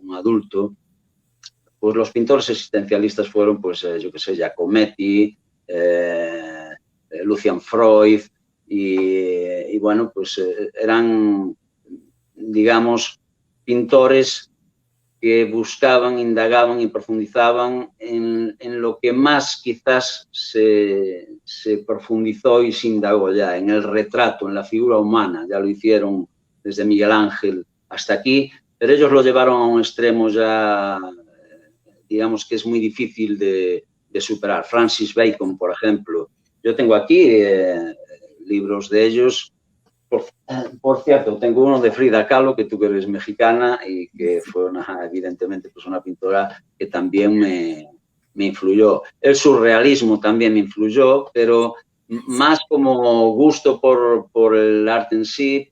un adulto. Pues los pintores existencialistas fueron, pues, yo qué sé, Giacometti, Lucian Freud, y bueno, pues eran, digamos, pintores que buscaban, indagaban y profundizaban en lo que más quizás se profundizó y se indagó ya, en el retrato, en la figura humana. Ya lo hicieron desde Miguel Ángel hasta aquí, pero ellos lo llevaron a un extremo ya, digamos, que es muy difícil de superar. Francis Bacon, por ejemplo. Yo tengo aquí libros de ellos. Por cierto, tengo uno de Frida Kahlo, que tú que eres mexicana y que fue evidentemente pues una pintora que también me influyó. El surrealismo también me influyó, pero más como gusto por el arte en sí,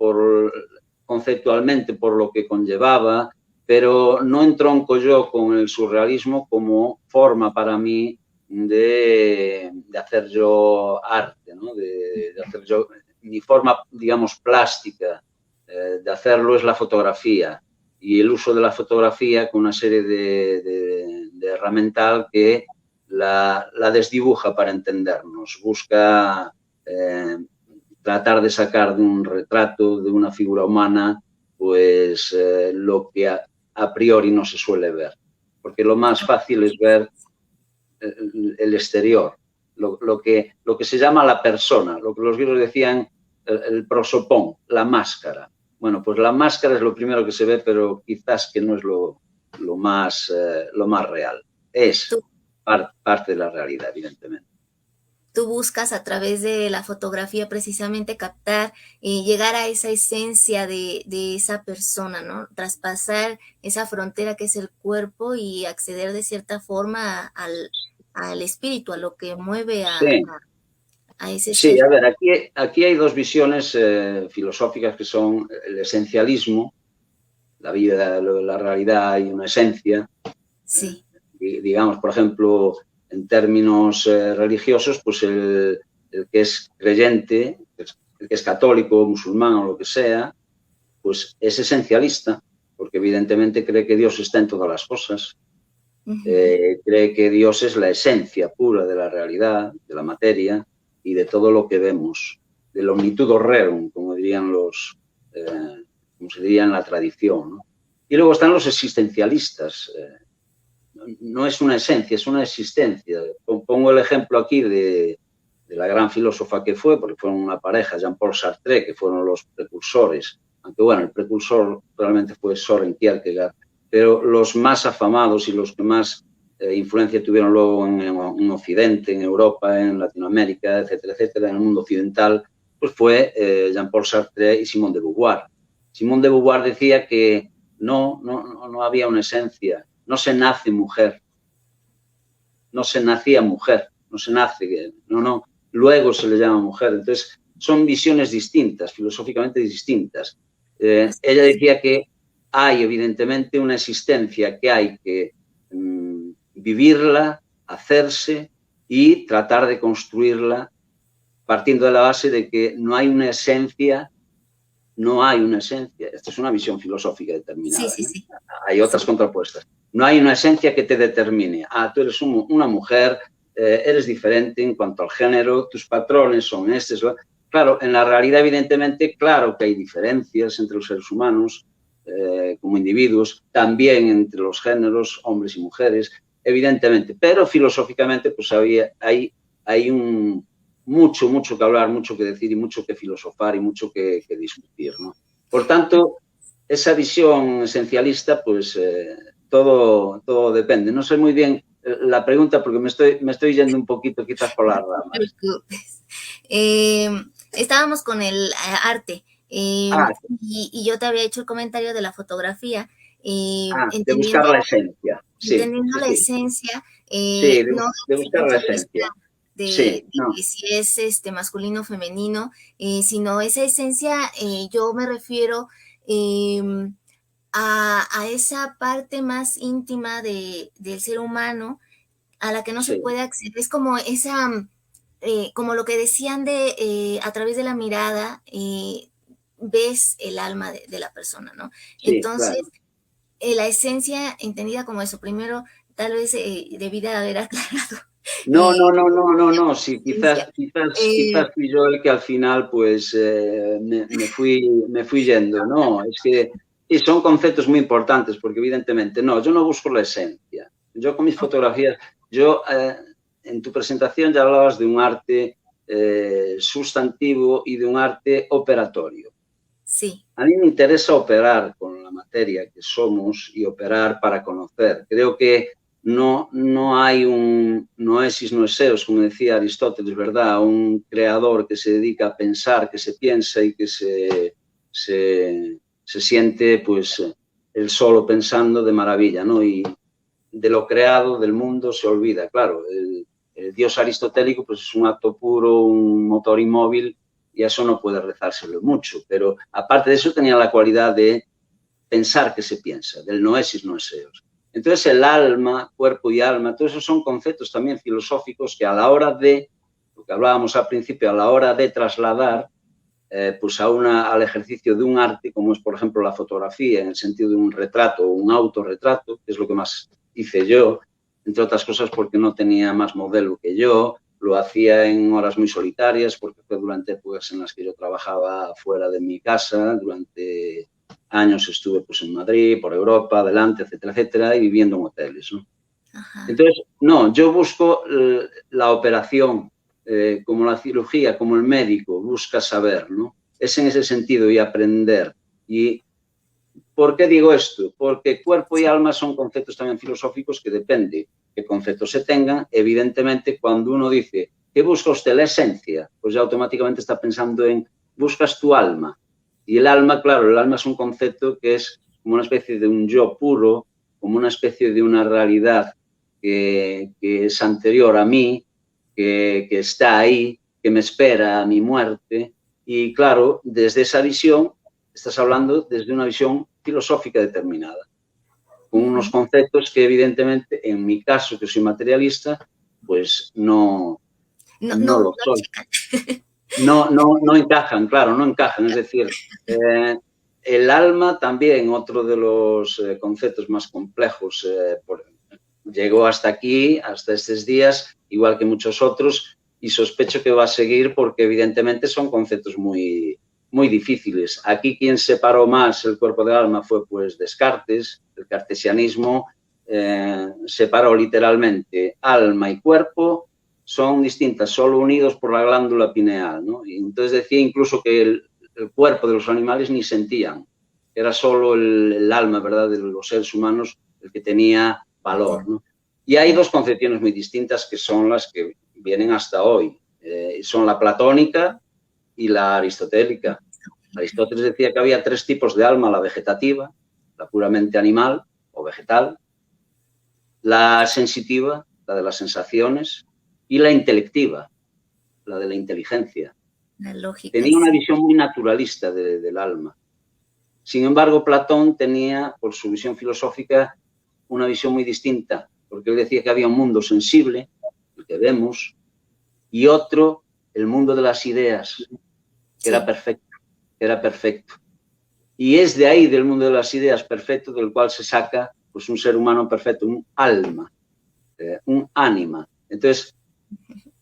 conceptualmente por lo que conllevaba, pero no entronco yo con el surrealismo como forma para mí de hacer yo arte, ¿no? De hacer yo mi forma, digamos, plástica de hacerlo es la fotografía y el uso de la fotografía con una serie de herramental que la desdibuja para entendernos. Busca tratar de sacar de un retrato, de una figura humana, pues lo que a priori no se suele ver. Porque lo más fácil es ver el exterior, lo que se llama la persona, lo que los griegos decían el prosopón, la máscara. Bueno, pues la máscara es lo primero que se ve, pero quizás que no es lo más real. Es Tú, parte de la realidad, evidentemente. tú buscas a través de la fotografía precisamente captar, llegar a esa esencia de esa persona, ¿no? Traspasar esa frontera que es el cuerpo y acceder de cierta forma al espíritu, a lo que mueve Sí, a ese sí, ser. a ver, aquí hay dos visiones filosóficas que son el esencialismo, la vida, la realidad y una esencia, Sí. digamos, por ejemplo, en términos religiosos, pues el que es creyente, el que es católico, musulmán o lo que sea, pues es esencialista, porque evidentemente cree que Dios está en todas las cosas, cree que Dios es la esencia pura de la realidad, de la materia y de todo lo que vemos, del omnitudo rerum, como dirían como se diría en la tradición, ¿no? Y luego están los existencialistas, no es una esencia, es una existencia. Pongo el ejemplo aquí de la gran filósofa que fue, porque fueron una pareja, Jean-Paul Sartre, que fueron los precursores, aunque bueno, el precursor realmente fue Søren Kierkegaard, pero los más afamados y los que más influencia tuvieron luego en Occidente, en Europa, en Latinoamérica, etcétera, etcétera, en el mundo occidental, pues fue Jean-Paul Sartre y Simone de Beauvoir. Simone de Beauvoir decía que no había una esencia, no se nace mujer, no se nacía mujer, no se nace, no, luego se le llama mujer. Entonces, son visiones distintas, filosóficamente distintas. Ella decía que hay, evidentemente, una existencia que hay que vivirla, hacerse y tratar de construirla partiendo de la base de que no hay una esencia. Esta es una visión filosófica determinada. Sí. Hay otras contrapuestas. No hay una esencia que te determine. Tú eres una mujer, eres diferente en cuanto al género, tus patrones son estos. Claro, en la realidad, evidentemente, claro que hay diferencias entre los seres humanos como individuos, también entre los géneros, hombres y mujeres, evidentemente. Pero filosóficamente, pues hay mucho que hablar, mucho que decir y mucho que filosofar y mucho que discutir, ¿no? Por tanto, esa visión esencialista, pues todo depende. No sé muy bien la pregunta porque me estoy yendo un poquito quizás por las ramas. Estábamos con el arte y yo te había hecho el comentario de la fotografía. De buscar la esencia. Sí, entendiendo la esencia, no de buscar la esencia. De si es masculino o femenino, sino esa esencia, yo me refiero a esa parte más íntima del ser humano a la que no se puede acceder. Es como esa, como lo que decían a través de la mirada, ves el alma de la persona, ¿no? Sí, entonces, claro. La esencia entendida como eso, primero, tal vez debida haber aclarado. No. Sí, quizás fui yo el que al final, pues, me fui yendo. No, es que sí, son conceptos muy importantes porque, evidentemente, yo no busco la esencia. Yo con mis fotografías, en tu presentación ya hablabas de un arte sustantivo y de un arte operatorio. Sí. A mí me interesa operar con la materia que somos y operar para conocer. Creo que no hay un noesis noeseos, como decía Aristóteles, ¿verdad? Un creador que se dedica a pensar, que se piensa y que se siente, pues, él solo pensando de maravilla, ¿no? Y de lo creado, del mundo, se olvida. Claro, el dios aristotélico, pues, es un acto puro, un motor inmóvil, y a eso no puede rezárselo mucho. Pero, aparte de eso, tenía la cualidad de pensar que se piensa, del noesis noeseos. Entonces, el alma, cuerpo y alma, todos esos son conceptos también filosóficos que a la hora de, lo que hablábamos al principio, a la hora de trasladar pues al ejercicio de un arte, como es, por ejemplo, la fotografía, en el sentido de un retrato o un autorretrato, que es lo que más hice yo, entre otras cosas porque no tenía más modelo que yo, lo hacía en horas muy solitarias, porque fue durante épocas en las que yo trabajaba fuera de mi casa, durante años estuve, pues, en Madrid, por Europa, adelante, etcétera, etcétera, y viviendo en hoteles, ¿no? Ajá. Entonces, yo busco la operación, como la cirugía, como el médico busca saber, ¿no? Es en ese sentido, y aprender. ¿Y por qué digo esto? Porque cuerpo y alma son conceptos también filosóficos que depende qué conceptos se tengan. Evidentemente, cuando uno dice, ¿qué busca usted? La esencia, pues ya automáticamente está pensando en, buscas tu alma. Y el alma, claro, el alma es un concepto que es como una especie de un yo puro, como una especie de una realidad que es anterior a mí, que está ahí, que me espera a mi muerte. Y claro, desde esa visión, estás hablando desde una visión filosófica determinada, con unos conceptos que evidentemente, en mi caso, que soy materialista, pues no lo soy. No encajan, claro, no encajan. Es decir, el alma también, otro de los conceptos más complejos, llegó hasta aquí, hasta estos días, igual que muchos otros, y sospecho que va a seguir porque evidentemente son conceptos muy, muy difíciles. Aquí quien separó más el cuerpo del alma fue, pues, Descartes. El cartesianismo separó literalmente alma y cuerpo, son distintas, solo unidos por la glándula pineal, ¿no? Y entonces decía incluso que el cuerpo de los animales ni sentían. Era solo el alma, ¿verdad?, de los seres humanos el que tenía valor, ¿no? Y hay dos concepciones muy distintas que son las que vienen hasta hoy. Son la platónica y la aristotélica. Aristóteles decía que había tres tipos de alma: la vegetativa, la puramente animal o vegetal, la sensitiva, la de las sensaciones, y la intelectiva, la de la inteligencia. La lógica. Tenía una visión muy naturalista del alma. Sin embargo, Platón tenía, por su visión filosófica, una visión muy distinta, porque él decía que había un mundo sensible, el que vemos, y otro, el mundo de las ideas, que era perfecto. Y es de ahí, del mundo de las ideas perfecto, del cual se saca pues un ser humano perfecto, un alma, un ánima. Entonces,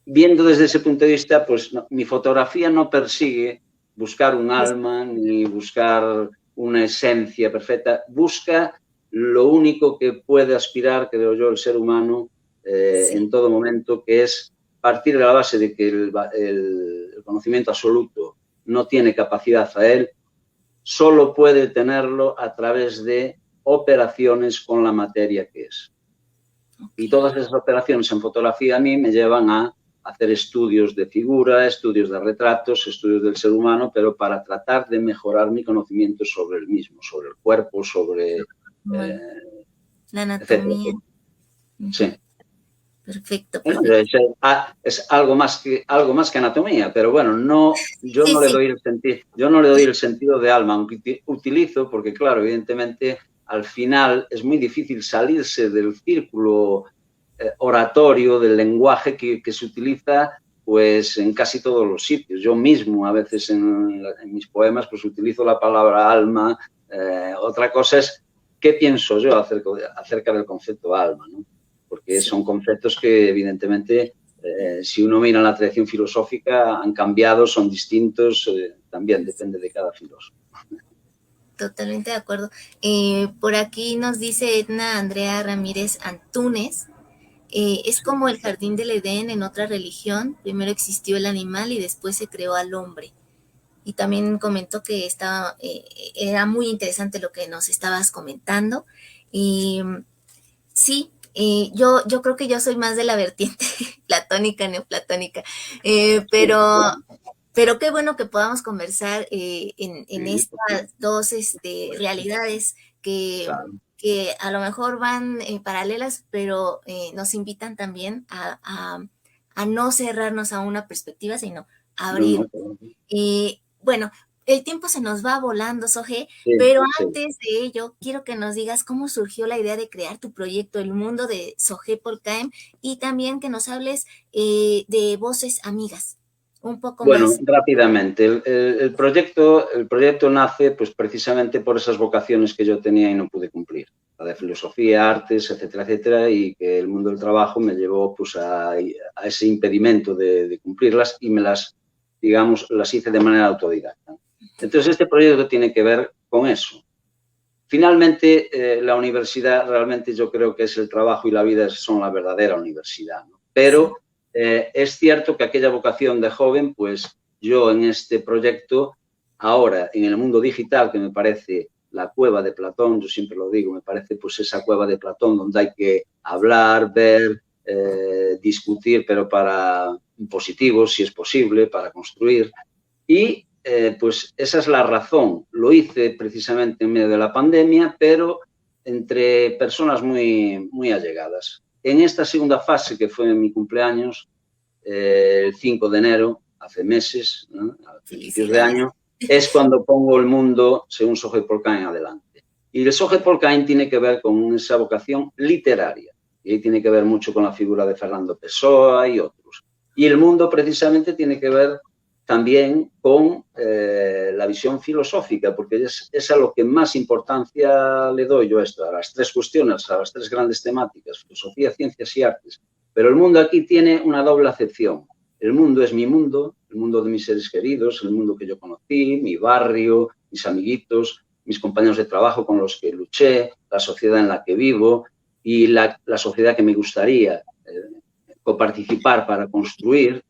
viendo desde ese punto de vista, pues no, mi fotografía no persigue buscar un alma ni buscar una esencia perfecta, busca lo único que puede aspirar, creo yo, el ser humano en todo momento, que es partir de la base de que el conocimiento absoluto no tiene capacidad a él, solo puede tenerlo a través de operaciones con la materia que es. Y todas esas operaciones en fotografía a mí me llevan a hacer estudios de figura, estudios de retratos, estudios del ser humano, pero para tratar de mejorar mi conocimiento sobre el mismo, sobre el cuerpo, sobre la anatomía. Sí. Perfecto. Es algo más que anatomía, pero bueno, yo no le doy el sentido de alma, aunque utilizo, porque claro, evidentemente al final es muy difícil salirse del círculo oratorio, del lenguaje que se utiliza pues en casi todos los sitios. Yo mismo a veces en mis poemas pues utilizo la palabra alma. Otra cosa es qué pienso yo acerca del concepto alma, ¿no? Porque son conceptos que evidentemente si uno mira la tradición filosófica han cambiado, son distintos, también depende de cada filósofo. Totalmente de acuerdo. Por aquí nos dice Edna Andrea Ramírez Antúnez, es como el jardín del Edén en otra religión, primero existió el animal y después se creó al hombre. Y también comentó que era muy interesante lo que nos estabas comentando. Sí, yo creo que yo soy más de la vertiente platónica, neoplatónica, pero qué bueno que podamos conversar en estas dos realidades que a lo mejor van paralelas, pero nos invitan también a no cerrarnos a una perspectiva, sino a abrir. Bueno, el tiempo se nos va volando, Soge, pero antes de ello, quiero que nos digas cómo surgió la idea de crear tu proyecto, El Mundo de Soge Polcáem, y también que nos hables de Voces Amigas. Un poco más. Bueno, rápidamente. El proyecto nace pues, precisamente por esas vocaciones que yo tenía y no pude cumplir. La de filosofía, artes, etcétera, etcétera, y que el mundo del trabajo me llevó pues, a ese impedimento de cumplirlas y me las hice de manera autodidacta. Entonces, este proyecto tiene que ver con eso. Finalmente, la universidad realmente yo creo que es el trabajo y la vida son la verdadera universidad, ¿no? Pero es cierto que aquella vocación de joven, pues yo en este proyecto, ahora en el mundo digital, que me parece la cueva de Platón, yo siempre lo digo, me parece pues esa cueva de Platón donde hay que hablar, ver, discutir, pero para positivo, si es posible, para construir. Y pues esa es la razón. Lo hice precisamente en medio de la pandemia, pero entre personas muy, muy allegadas. En esta segunda fase, que fue en mi cumpleaños, el 5 de enero, hace meses, ¿no? A principios de año, es cuando pongo el mundo según Soge Polcáem adelante. Y el Soge Polcáem tiene que ver con esa vocación literaria. Y ahí tiene que ver mucho con la figura de Fernando Pessoa y otros. Y el mundo precisamente tiene que ver también con la visión filosófica, porque es a lo que más importancia le doy yo esto, a las tres cuestiones, a las tres grandes temáticas, filosofía, ciencias y artes. Pero el mundo aquí tiene una doble acepción. El mundo es mi mundo, el mundo de mis seres queridos, el mundo que yo conocí, mi barrio, mis amiguitos, mis compañeros de trabajo con los que luché, la sociedad en la que vivo y la sociedad que me gustaría coparticipar para construir.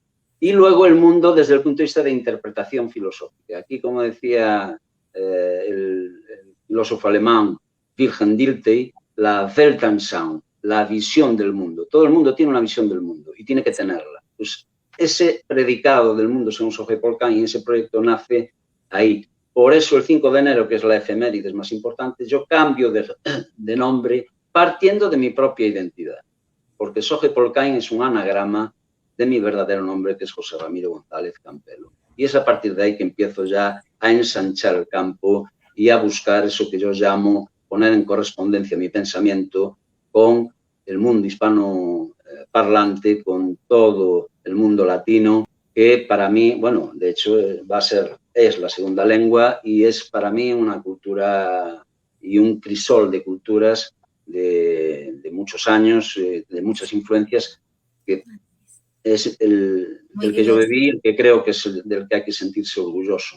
Y luego el mundo desde el punto de vista de interpretación filosófica. Aquí, como decía el filósofo alemán Wilhelm Dilthey, la Weltanschauung, la visión del mundo. Todo el mundo tiene una visión del mundo y tiene que tenerla. Pues ese predicado del mundo, según Soje Polkan, y ese proyecto nace ahí. Por eso el 5 de enero, que es la efemérides más importante, yo cambio de nombre partiendo de mi propia identidad. Porque Soje Polkan es un anagrama de mi verdadero nombre, que es José Ramiro González Campelo. Y es a partir de ahí que empiezo ya a ensanchar el campo y a buscar eso que yo llamo poner en correspondencia mi pensamiento con el mundo hispano parlante, con todo el mundo latino, que para mí, bueno, de hecho es la segunda lengua y es para mí una cultura y un crisol de culturas de muchos años, de muchas influencias, que es Muy el que yo diverso. viví, el que creo que es del que hay que sentirse orgulloso.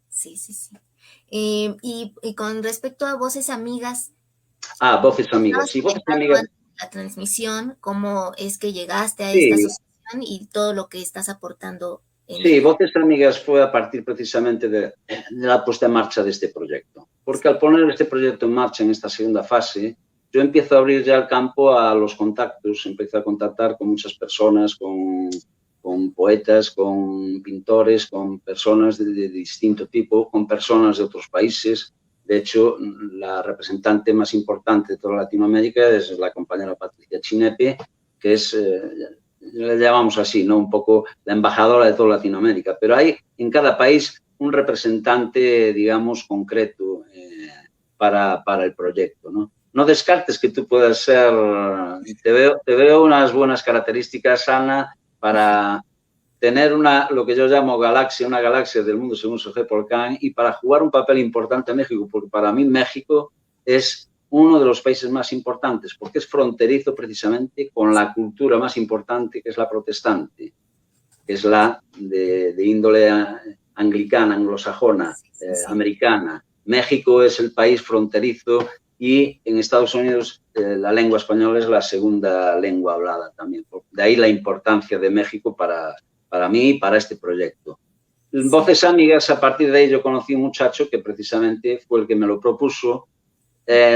Sí, sí, sí. Y con respecto a Voces Amigas, Voces Amigas. estabas Sí, Voces comentando Amigas. antes de la transmisión cómo es que llegaste a esta Sí, asociación y todo lo que estás aportando en sí, ella. Voces Amigas fue a partir precisamente de la puesta en marcha de este proyecto. Porque al poner este proyecto en marcha en esta segunda fase, yo empiezo a abrir ya el campo a los contactos, empiezo a contactar con muchas personas, con poetas, con pintores, con personas de distinto tipo, con personas de otros países. De hecho, la representante más importante de toda Latinoamérica es la compañera Patricia Chinepe, que es le llamamos así, ¿no? Un poco la embajadora de toda Latinoamérica, pero hay en cada país un representante, digamos, concreto para el proyecto, ¿no? No descartes que tú puedas ser, te veo unas buenas características, Ana, para tener lo que yo llamo galaxia, una galaxia del mundo según Soje Polkan, y para jugar un papel importante en México, porque para mí México es uno de los países más importantes, porque es fronterizo precisamente con la cultura más importante, que es la protestante, que es la de índole anglicana, anglosajona, Sí, sí, sí. americana. México es el país fronterizo y en Estados Unidos la lengua española es la segunda lengua hablada también. De ahí la importancia de México para mí y para este proyecto. Sí. Voces Amigas, a partir de ahí yo conocí un muchacho que precisamente fue el que me lo propuso.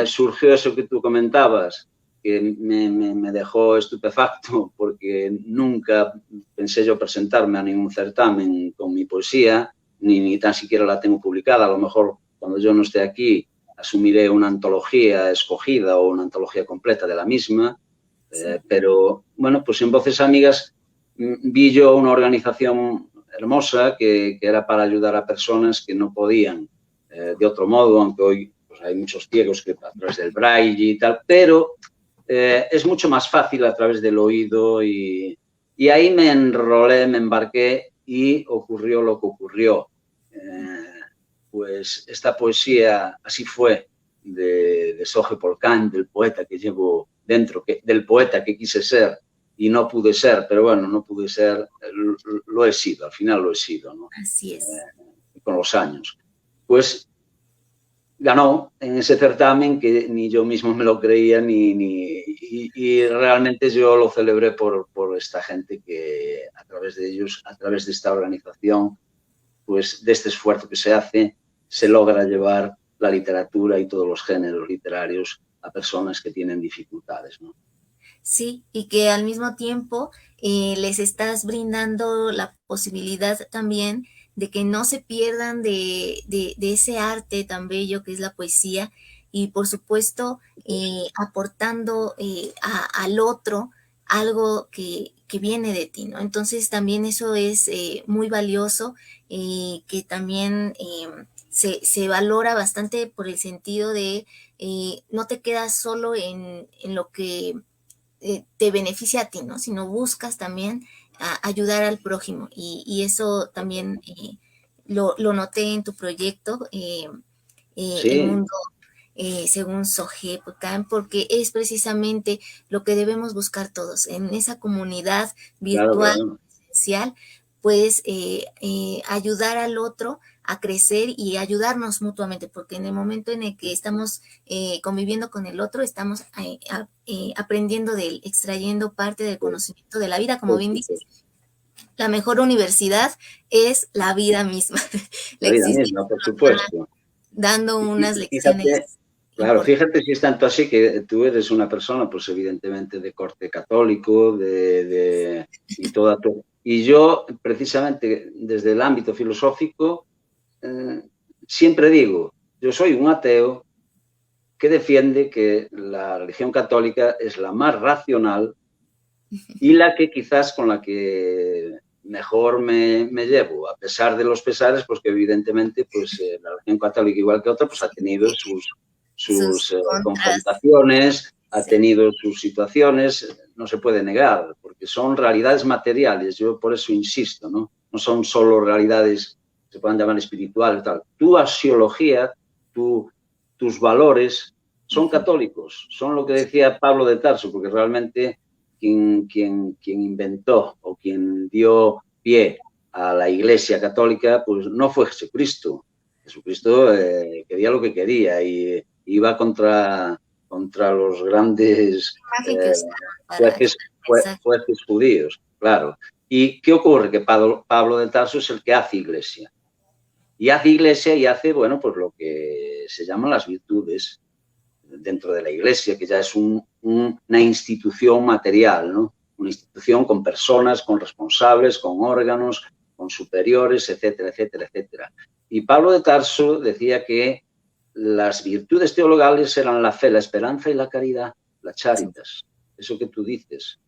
Surgió eso que tú comentabas, que me dejó estupefacto porque nunca pensé yo presentarme a ningún certamen con mi poesía, ni tan siquiera la tengo publicada. A lo mejor cuando yo no esté aquí asumiré una antología escogida o una antología completa de la misma, Sí. pero bueno, pues en Voces Amigas vi yo una organización hermosa que era para ayudar a personas que no podían de otro modo, aunque hoy pues, hay muchos ciegos que a través del braille y tal, pero es mucho más fácil a través del oído y ahí me enrolé, me embarqué y ocurrió lo que ocurrió. Pues esta poesía así fue de Soje Polkan, del poeta que llevo dentro, del poeta que quise ser y no pude ser, pero bueno, no pude ser, lo he sido, al final lo he sido, ¿no? Así es. Con los años. Pues ganó en ese certamen que ni yo mismo me lo creía y realmente yo lo celebré por esta gente que a través de ellos, a través de esta organización, pues de este esfuerzo que se hace, se logra llevar la literatura y todos los géneros literarios a personas que tienen dificultades, ¿no? Sí, y que al mismo tiempo les estás brindando la posibilidad también de que no se pierdan de ese arte tan bello que es la poesía y por supuesto aportando al otro algo que viene de ti, ¿no? Entonces también eso es muy valioso, que también se valora bastante por el sentido de no te quedas solo en lo que te beneficia a ti, ¿no? Sino buscas también ayudar al prójimo y eso también lo noté en tu proyecto, El Sí, Mundo según Soje Pocan, porque es precisamente lo que debemos buscar todos en esa comunidad claro, virtual, claro. presencial, pues ayudar al otro a crecer y ayudarnos mutuamente, porque en el momento en el que estamos conviviendo con el otro, estamos aprendiendo de él, extrayendo parte del conocimiento de la vida, como Por bien dices, supuesto. La mejor universidad es la vida misma, la La vida existencia misma, por supuesto. dando Y unas fíjate, lecciones claro, importantes. fíjate si es tanto así que tú eres una persona, pues evidentemente de corte católico, y toda y yo, precisamente desde el ámbito filosófico, eh, siempre digo, yo soy un ateo que defiende que la religión católica es la más racional y la que quizás con la que mejor me llevo, a pesar de los pesares, pues que evidentemente pues, la religión católica, igual que otra, pues ha tenido Sus sus contras. confrontaciones, ha Sí. tenido sus situaciones, no se puede negar, porque son realidades materiales, yo por eso insisto, ¿no? No son solo realidades, se pueden llamar espirituales, tal. Tu axiología, tus valores son católicos, son lo que decía Pablo de Tarso, porque realmente quien inventó o quien dio pie a la Iglesia Católica, pues no fue Jesucristo. Jesucristo quería lo que quería y iba contra los grandes Imagen que usaron para jueces, llevar el mensaje. jueces judíos, claro. ¿Y qué ocurre? Que Pablo de Tarso es el que hace iglesia. Y hace iglesia y hace, bueno, pues lo que se llaman las virtudes dentro de la iglesia, que ya es una institución material, ¿no? Una institución con personas, con responsables, con órganos, con superiores, etcétera, etcétera, etcétera. Y Pablo de Tarso decía que las virtudes teologales eran la fe, la esperanza y la caridad, la charitas, eso que tú dices.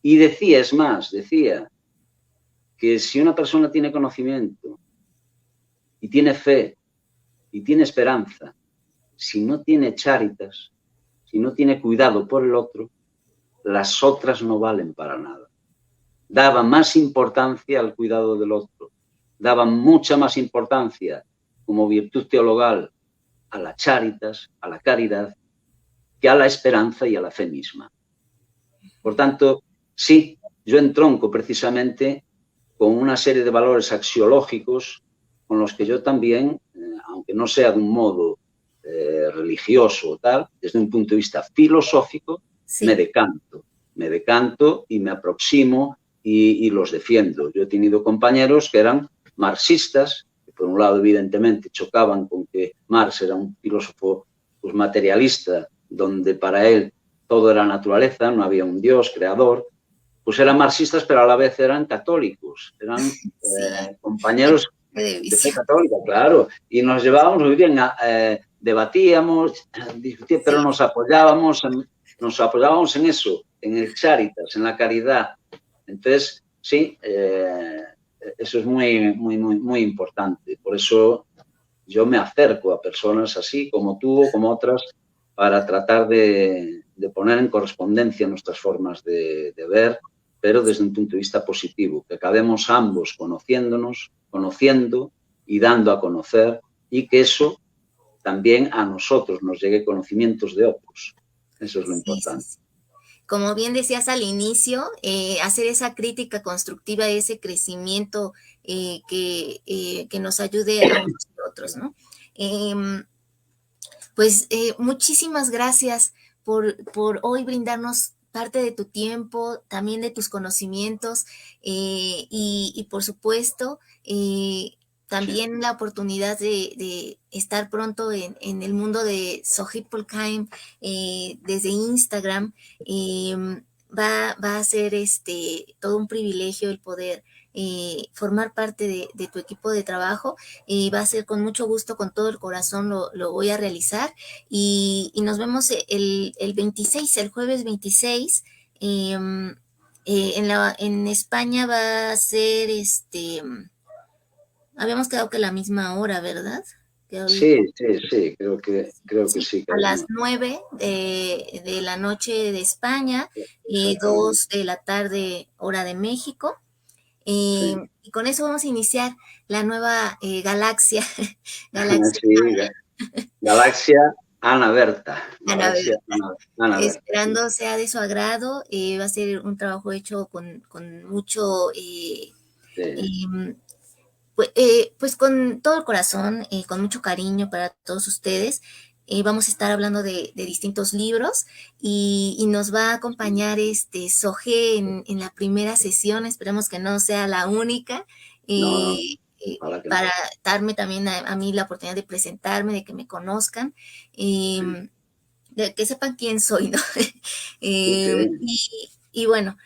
Y decía, es más, decía que si una persona tiene conocimiento y tiene fe y tiene esperanza, si no tiene charitas, si no tiene cuidado por el otro, las otras no valen para nada. Daba más importancia al cuidado del otro, daba mucha más importancia como virtud teologal a la charitas, a la caridad, que a la esperanza y a la fe misma. Por tanto, sí, yo entronco precisamente con una serie de valores axiológicos con los que yo también, aunque no sea de un modo religioso o tal, desde un punto de vista filosófico, me Sí. decanto. Me decanto y me aproximo y los defiendo. Yo he tenido compañeros que eran marxistas, que por un lado evidentemente chocaban con que Marx era un filósofo pues, materialista, donde para él todo era naturaleza, no había un Dios creador, pues eran marxistas, pero a la vez eran católicos, eran Sí, compañeros de de fe visión. católica, claro, y nos llevábamos muy bien, debatíamos, discutíamos, pero Sí, nos apoyábamos en eso, en el Charitas, en la caridad. Entonces, sí, eso es muy, muy, muy, muy importante. Por eso yo me acerco a personas así como tú o como otras para tratar de poner en correspondencia nuestras formas de ver, pero desde un punto de vista positivo, que acabemos ambos conociéndonos, conociendo y dando a conocer, y que eso también a nosotros nos llegue conocimientos de otros. Eso es lo sí, sí, importante. sí. Como bien decías al inicio, hacer esa crítica constructiva, ese crecimiento que nos ayude a unos y a otros, ¿no? Em, Pues muchísimas gracias por hoy brindarnos parte de tu tiempo, también de tus conocimientos y por supuesto Sí. también la oportunidad de estar pronto en el mundo de Sohip.Polkheim desde Instagram. Va a ser todo un privilegio el poder formar parte de tu equipo de trabajo y va a ser con mucho gusto, con todo el corazón lo voy a realizar y nos vemos el 26, el jueves 26. Eh, en España va a ser habíamos quedado que la misma hora, ¿verdad? Que hoy, Sí, sí, sí, creo que sí, sí. a las 9 de la noche de España, Exactamente. 2 de la tarde hora de México. Sí. Y con eso vamos a iniciar la nueva galaxia, galaxia Sí, Galaxia Ana Berta. Anabel. Galaxia Ana Berta. Sí. Esperando sea de su agrado, va a ser un trabajo hecho con mucho, Sí. em, pues con todo el corazón, con mucho cariño para todos ustedes. Vamos a estar hablando de distintos libros y nos va a acompañar Soge en la primera sesión. Esperemos que no sea la única. No, no, ojalá que no. Para darme también a mí la oportunidad de presentarme, de que me conozcan, Sí, de que sepan quién soy, ¿no? sí, Eh, sí. y, y bueno,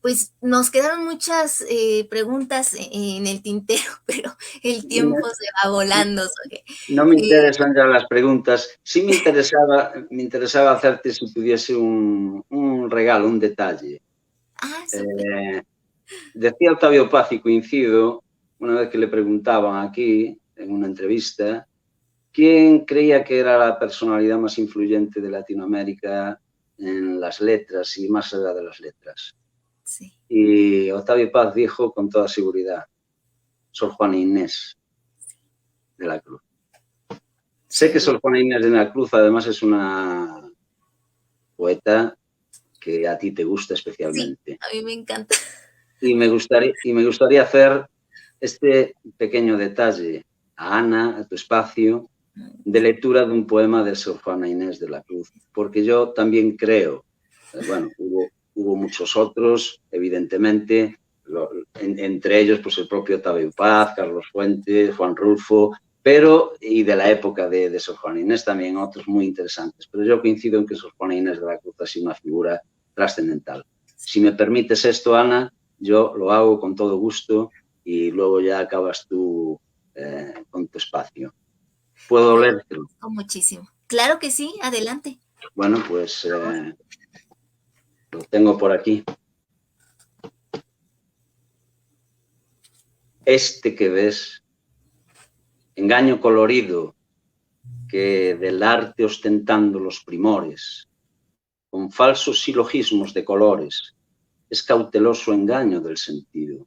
pues nos quedaron muchas preguntas en el tintero, pero el tiempo Dime. se va volando. Soge. No me Eh, interesan ya las preguntas. Sí me interesaba hacerte si tuviese un regalo, un detalle. súper. Eh, Decía Octavio Paz, y coincido, una vez que le preguntaban aquí, en una entrevista, quién creía que era la personalidad más influyente de Latinoamérica en las letras y más allá de las letras. Sí. Y Octavio Paz dijo con toda seguridad, Sor Juana Inés de la Cruz. Sé que Sin duda. Sor Juana Inés de la Cruz además es una poeta que a ti te gusta Sí, especialmente. a mí me encanta. Y me gustaría hacer este pequeño detalle a Ana, a tu espacio, de lectura de un poema de Sor Juana Inés de la Cruz, porque yo también creo, bueno, hubo muchos otros, evidentemente, entre ellos pues el propio Octavio Paz, Carlos Fuentes, Juan Rulfo, pero, y de la época de Sor Juana Inés también otros muy interesantes, pero yo coincido en que Sor Juana Inés de la Cruz ha sido una figura trascendental. Si me permites esto, Ana, yo lo hago con todo gusto y luego ya acabas tú con tu espacio. ¿Puedo Lo leértelo? agradezco muchísimo. Claro que sí, adelante. Bueno, pues lo tengo por aquí. Este que ves, engaño colorido, que del arte ostentando los primores, con falsos silogismos de colores, es cauteloso engaño del sentido.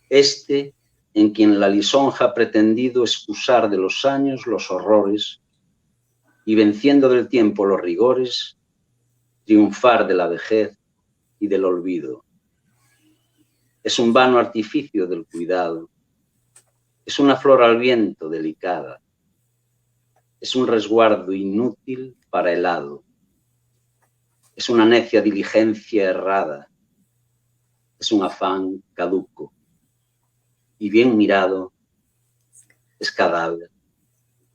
Este, en quien la lisonja ha pretendido excusar de los años los horrores y venciendo del tiempo los rigores, triunfar de la vejez y del olvido. Es un vano artificio del cuidado, es una flor al viento delicada, es un resguardo inútil para el hado, es una necia diligencia errada, es un afán caduco, y bien mirado, es cadáver,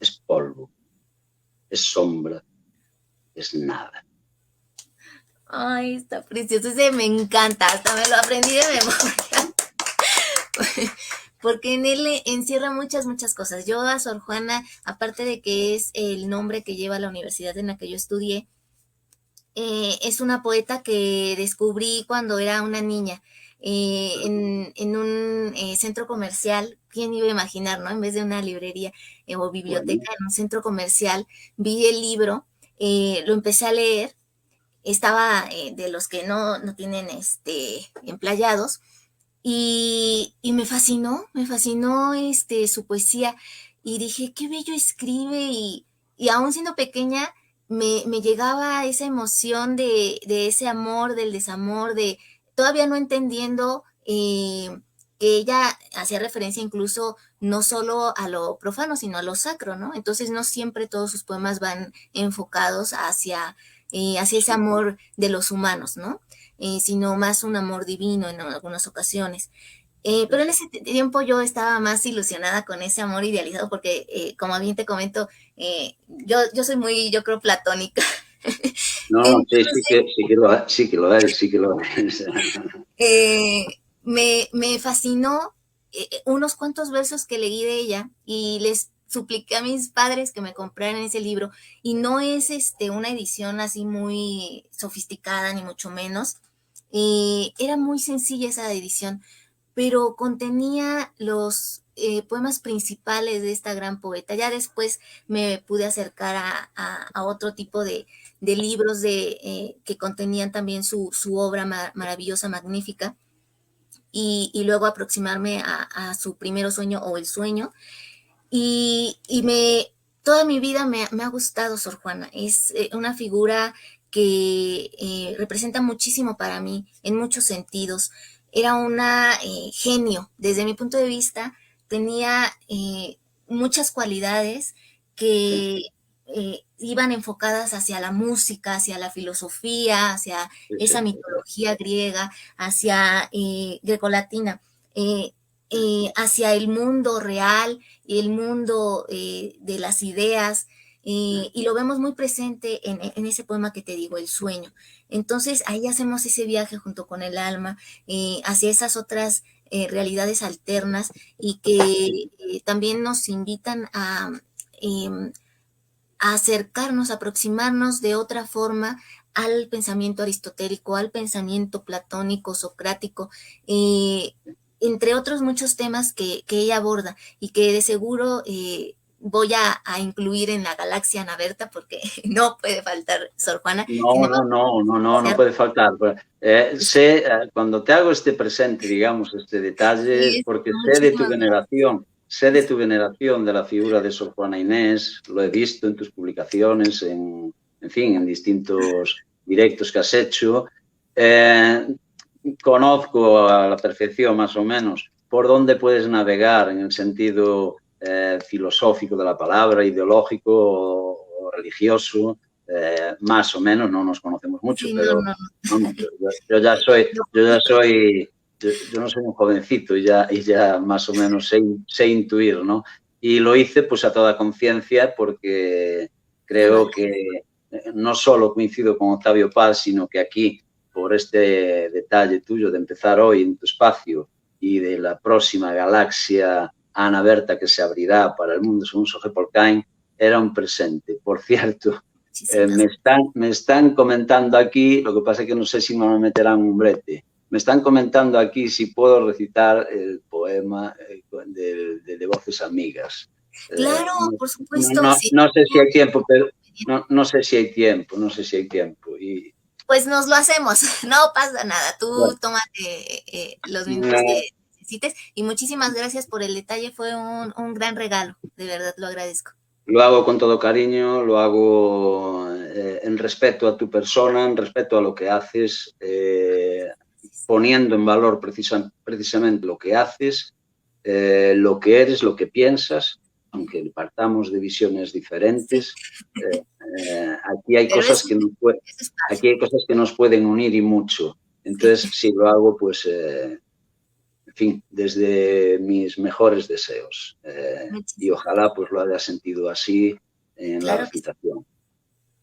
es polvo, es sombra, es nada. Ay, está precioso. Ese me encanta. Hasta me lo aprendí de memoria. Porque en él encierra muchas, muchas cosas. Yo a Sor Juana, aparte de que es el nombre que lleva la universidad en la que yo estudié, es una poeta que descubrí cuando era una niña. En un centro comercial, ¿quién iba a imaginar, no? En vez de una librería o Bueno, biblioteca, en un centro comercial, vi el libro, lo empecé a leer, estaba de los que no tienen emplayados, y me fascinó su poesía, y dije, qué bello escribe, y aún siendo pequeña, me llegaba esa emoción de ese amor, del desamor, de todavía no entendiendo que ella hacía referencia incluso no solo a lo profano, sino a lo sacro, ¿no? Entonces no siempre todos sus poemas van enfocados hacia ese sí. amor de los humanos, ¿no? Sino más un amor divino en algunas ocasiones. Pero en ese tiempo yo estaba más ilusionada con ese amor idealizado porque, como bien te comento, yo soy muy, yo creo, platónica. No, sí, sí Entonces, que, sí que lo, sí que lo es, sí que lo es. me fascinó unos cuantos versos que leí de ella y les supliqué a mis padres que me compraran ese libro, y no es una edición así muy sofisticada ni mucho menos. Era muy sencilla esa edición, pero contenía los poemas principales de esta gran poeta. Ya después me pude acercar a otro tipo de libros que contenían también su obra maravillosa, magnífica, y luego aproximarme a su primero sueño o el sueño. Toda mi vida me ha gustado Sor Juana. Es una figura que representa muchísimo para mí en muchos sentidos. Era una genio. Desde mi punto de vista, tenía muchas cualidades que iban enfocadas hacia la música, hacia la filosofía, hacia sí, esa sí. mitología griega, hacia grecolatina, hacia el mundo real y el mundo de las ideas. Y lo vemos muy presente en ese poema que te digo, El sueño. Entonces ahí hacemos ese viaje junto con el alma hacia esas otras realidades alternas y que también nos invitan eh, a acercarnos, a aproximarnos de otra forma al pensamiento aristotélico, al pensamiento platónico, socrático, entre otros muchos temas que ella aborda y que de seguro voy a incluir en la galaxia Anaberta porque no puede faltar Sor Juana. Sin embargo, No puede faltar. Cuando te hago este presente, digamos, este detalle, sí, porque muchísimas sé de tu veneración de la figura de Sor Juana Inés, lo he visto en tus publicaciones, en fin, en distintos directos que has hecho. Conozco a la perfección, más o menos, por dónde puedes navegar en el sentido filosófico de la palabra, ideológico o religioso. Más o menos, no nos conocemos mucho, sí, no, pero no, vamos, yo ya soy, yo no soy un jovencito y ya más o menos sé intuir, ¿no? Y lo hice pues a toda conciencia porque qué creo vale. que no solo coincido con Octavio Paz, sino que aquí, por este detalle tuyo de empezar hoy en tu espacio y de la próxima galaxia Ana Berta que se abrirá para el mundo según Soge Polkain, era un presente. Por cierto, Muchísimas me están comentando aquí, lo que pasa es que no sé si me meterán un brete. Me están comentando aquí si puedo recitar el poema de Voces Amigas. claro, por supuesto, No, sí. no sé si hay tiempo, pero no sé si hay tiempo, no sé si hay tiempo. Y, Pues nos lo hacemos, no pasa nada. Tú bueno, tómate los minutos que necesites y muchísimas gracias por el detalle. Fue un gran regalo, de verdad lo agradezco. lo hago con todo cariño, lo hago en respeto a tu persona, en respeto a lo que haces, poniendo en valor precisamente lo que haces, lo que eres, lo que piensas, aunque partamos de visiones Sí, diferentes. Aquí hay pero cosas que eso es padre. aquí hay cosas que nos pueden unir y mucho. Sí, Entonces, si lo hago, pues en fin, desde mis mejores deseos. Y muchísimas ojalá pues lo haya sentido así en la claro que sí. recitación.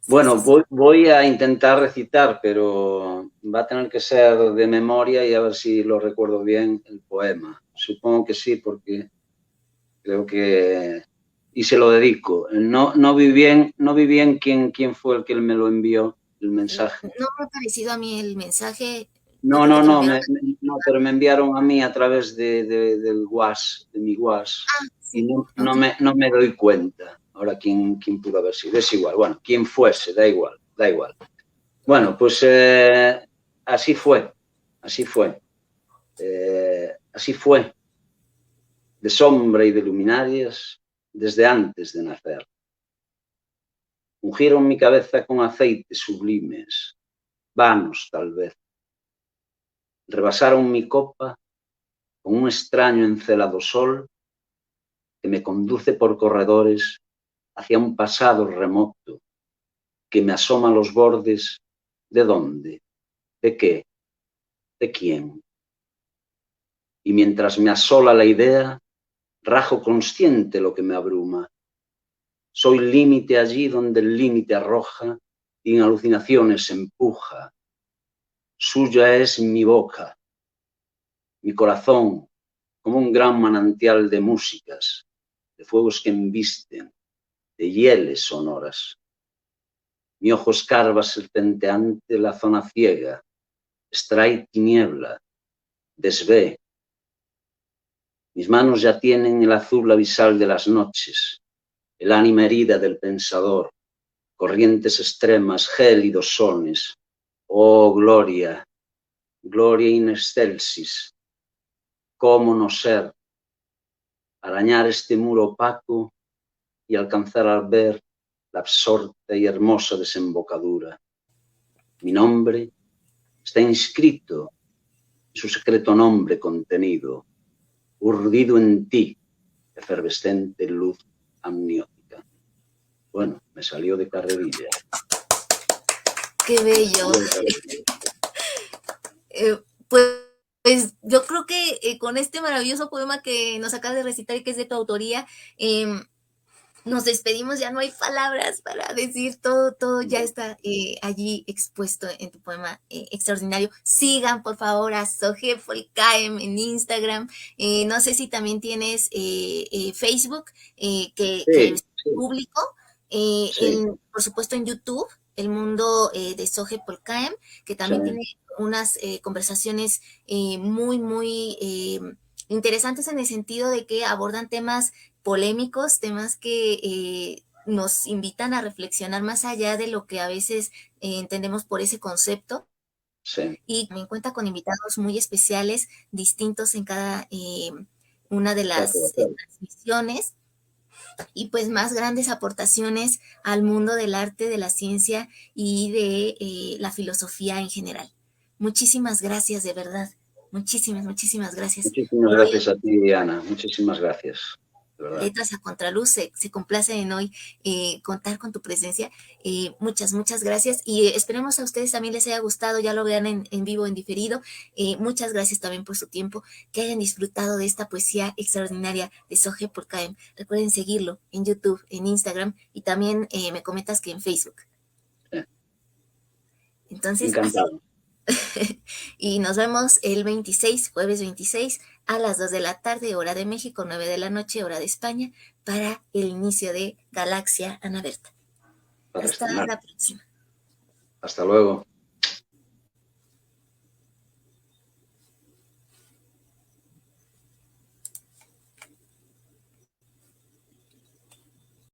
Sí, Bueno, sí, sí. voy a intentar recitar, pero va a tener que ser de memoria y a ver si lo recuerdo bien el poema. Supongo que sí, porque creo que... Y se lo dedico. No vi bien quién fue el que me lo envió, el mensaje. No me ha parecido a mí el mensaje. Yo creo que te lo enviaron. No, pero me enviaron a mí a través del WhatsApp, de mi WhatsApp, Ah, y sí, ok. no me doy cuenta ahora quién pudo haber sido. Es igual, bueno, quién fuese, da igual, da igual. Bueno, pues así fue, así fue, así fue, de sombra y de luminarias, desde antes de nacer. Ungieron mi cabeza con aceites sublimes, vanos tal vez. Rebasaron mi copa con un extraño encelado sol que me conduce por corredores hacia un pasado remoto, que me asoma a los bordes. ¿De dónde? ¿De qué? ¿De quién? Y mientras me asola la idea, rajo consciente lo que me abruma. Soy límite allí donde el límite arroja y en alucinaciones empuja. Suya es mi boca, mi corazón, como un gran manantial de músicas, de fuegos que embisten, de hieles sonoras. Mi ojo escarba serpenteante la zona ciega, extrae tiniebla, desvé. Mis manos ya tienen el azul abisal de las noches, el ánima herida del pensador, corrientes extremas, gélidos sones. Oh, gloria, gloria in excelsis. ¿Cómo no ser? Arañar este muro opaco y alcanzar al ver la absorta y hermosa desembocadura. Mi nombre está inscrito, su secreto nombre contenido, urdido en ti, efervescente luz amniótica. me salió de carrerilla. ¡Qué bello! Pues yo creo que con este maravilloso poema que nos acabas de recitar y que es de tu autoría, nos despedimos, ya no hay palabras para decir, todo ya está allí expuesto en tu poema extraordinario. Sigan por favor a Soje Polcaem en Instagram, no sé si también tienes Facebook, que es Sí, público, sí, por supuesto en YouTube, El Mundo de Soje Polcaem, que sí, también tiene unas conversaciones muy interesantes en el sentido de que abordan temas polémicos, temas que nos invitan a reflexionar más allá de lo que a veces entendemos por ese concepto. sí, Y me cuenta con invitados muy especiales, distintos en cada una de de las acuerdo. transmisiones, y pues más grandes aportaciones al mundo del arte, de la ciencia y de la filosofía en general. Muchísimas gracias, de verdad. Muchísimas gracias Muchísimas por hoy. gracias a ti, Ana. Muchísimas gracias, de verdad. Letras a Contraluz se complace en hoy contar con tu presencia. Muchas gracias y esperemos a ustedes también les haya gustado, ya lo vean en vivo, en diferido. Muchas gracias también por su tiempo, que hayan disfrutado de esta poesía extraordinaria de Soje Polcaem. Recuerden seguirlo en YouTube, en Instagram y también me comentas que en Facebook. Sí. Entonces, así. Encantado. Y nos vemos el 26, jueves 26, a las 2 de la tarde, hora de México, 9 de la noche, hora de España, para el inicio de Galaxia Anaberta. Para Hasta estrenar. la próxima. Hasta luego.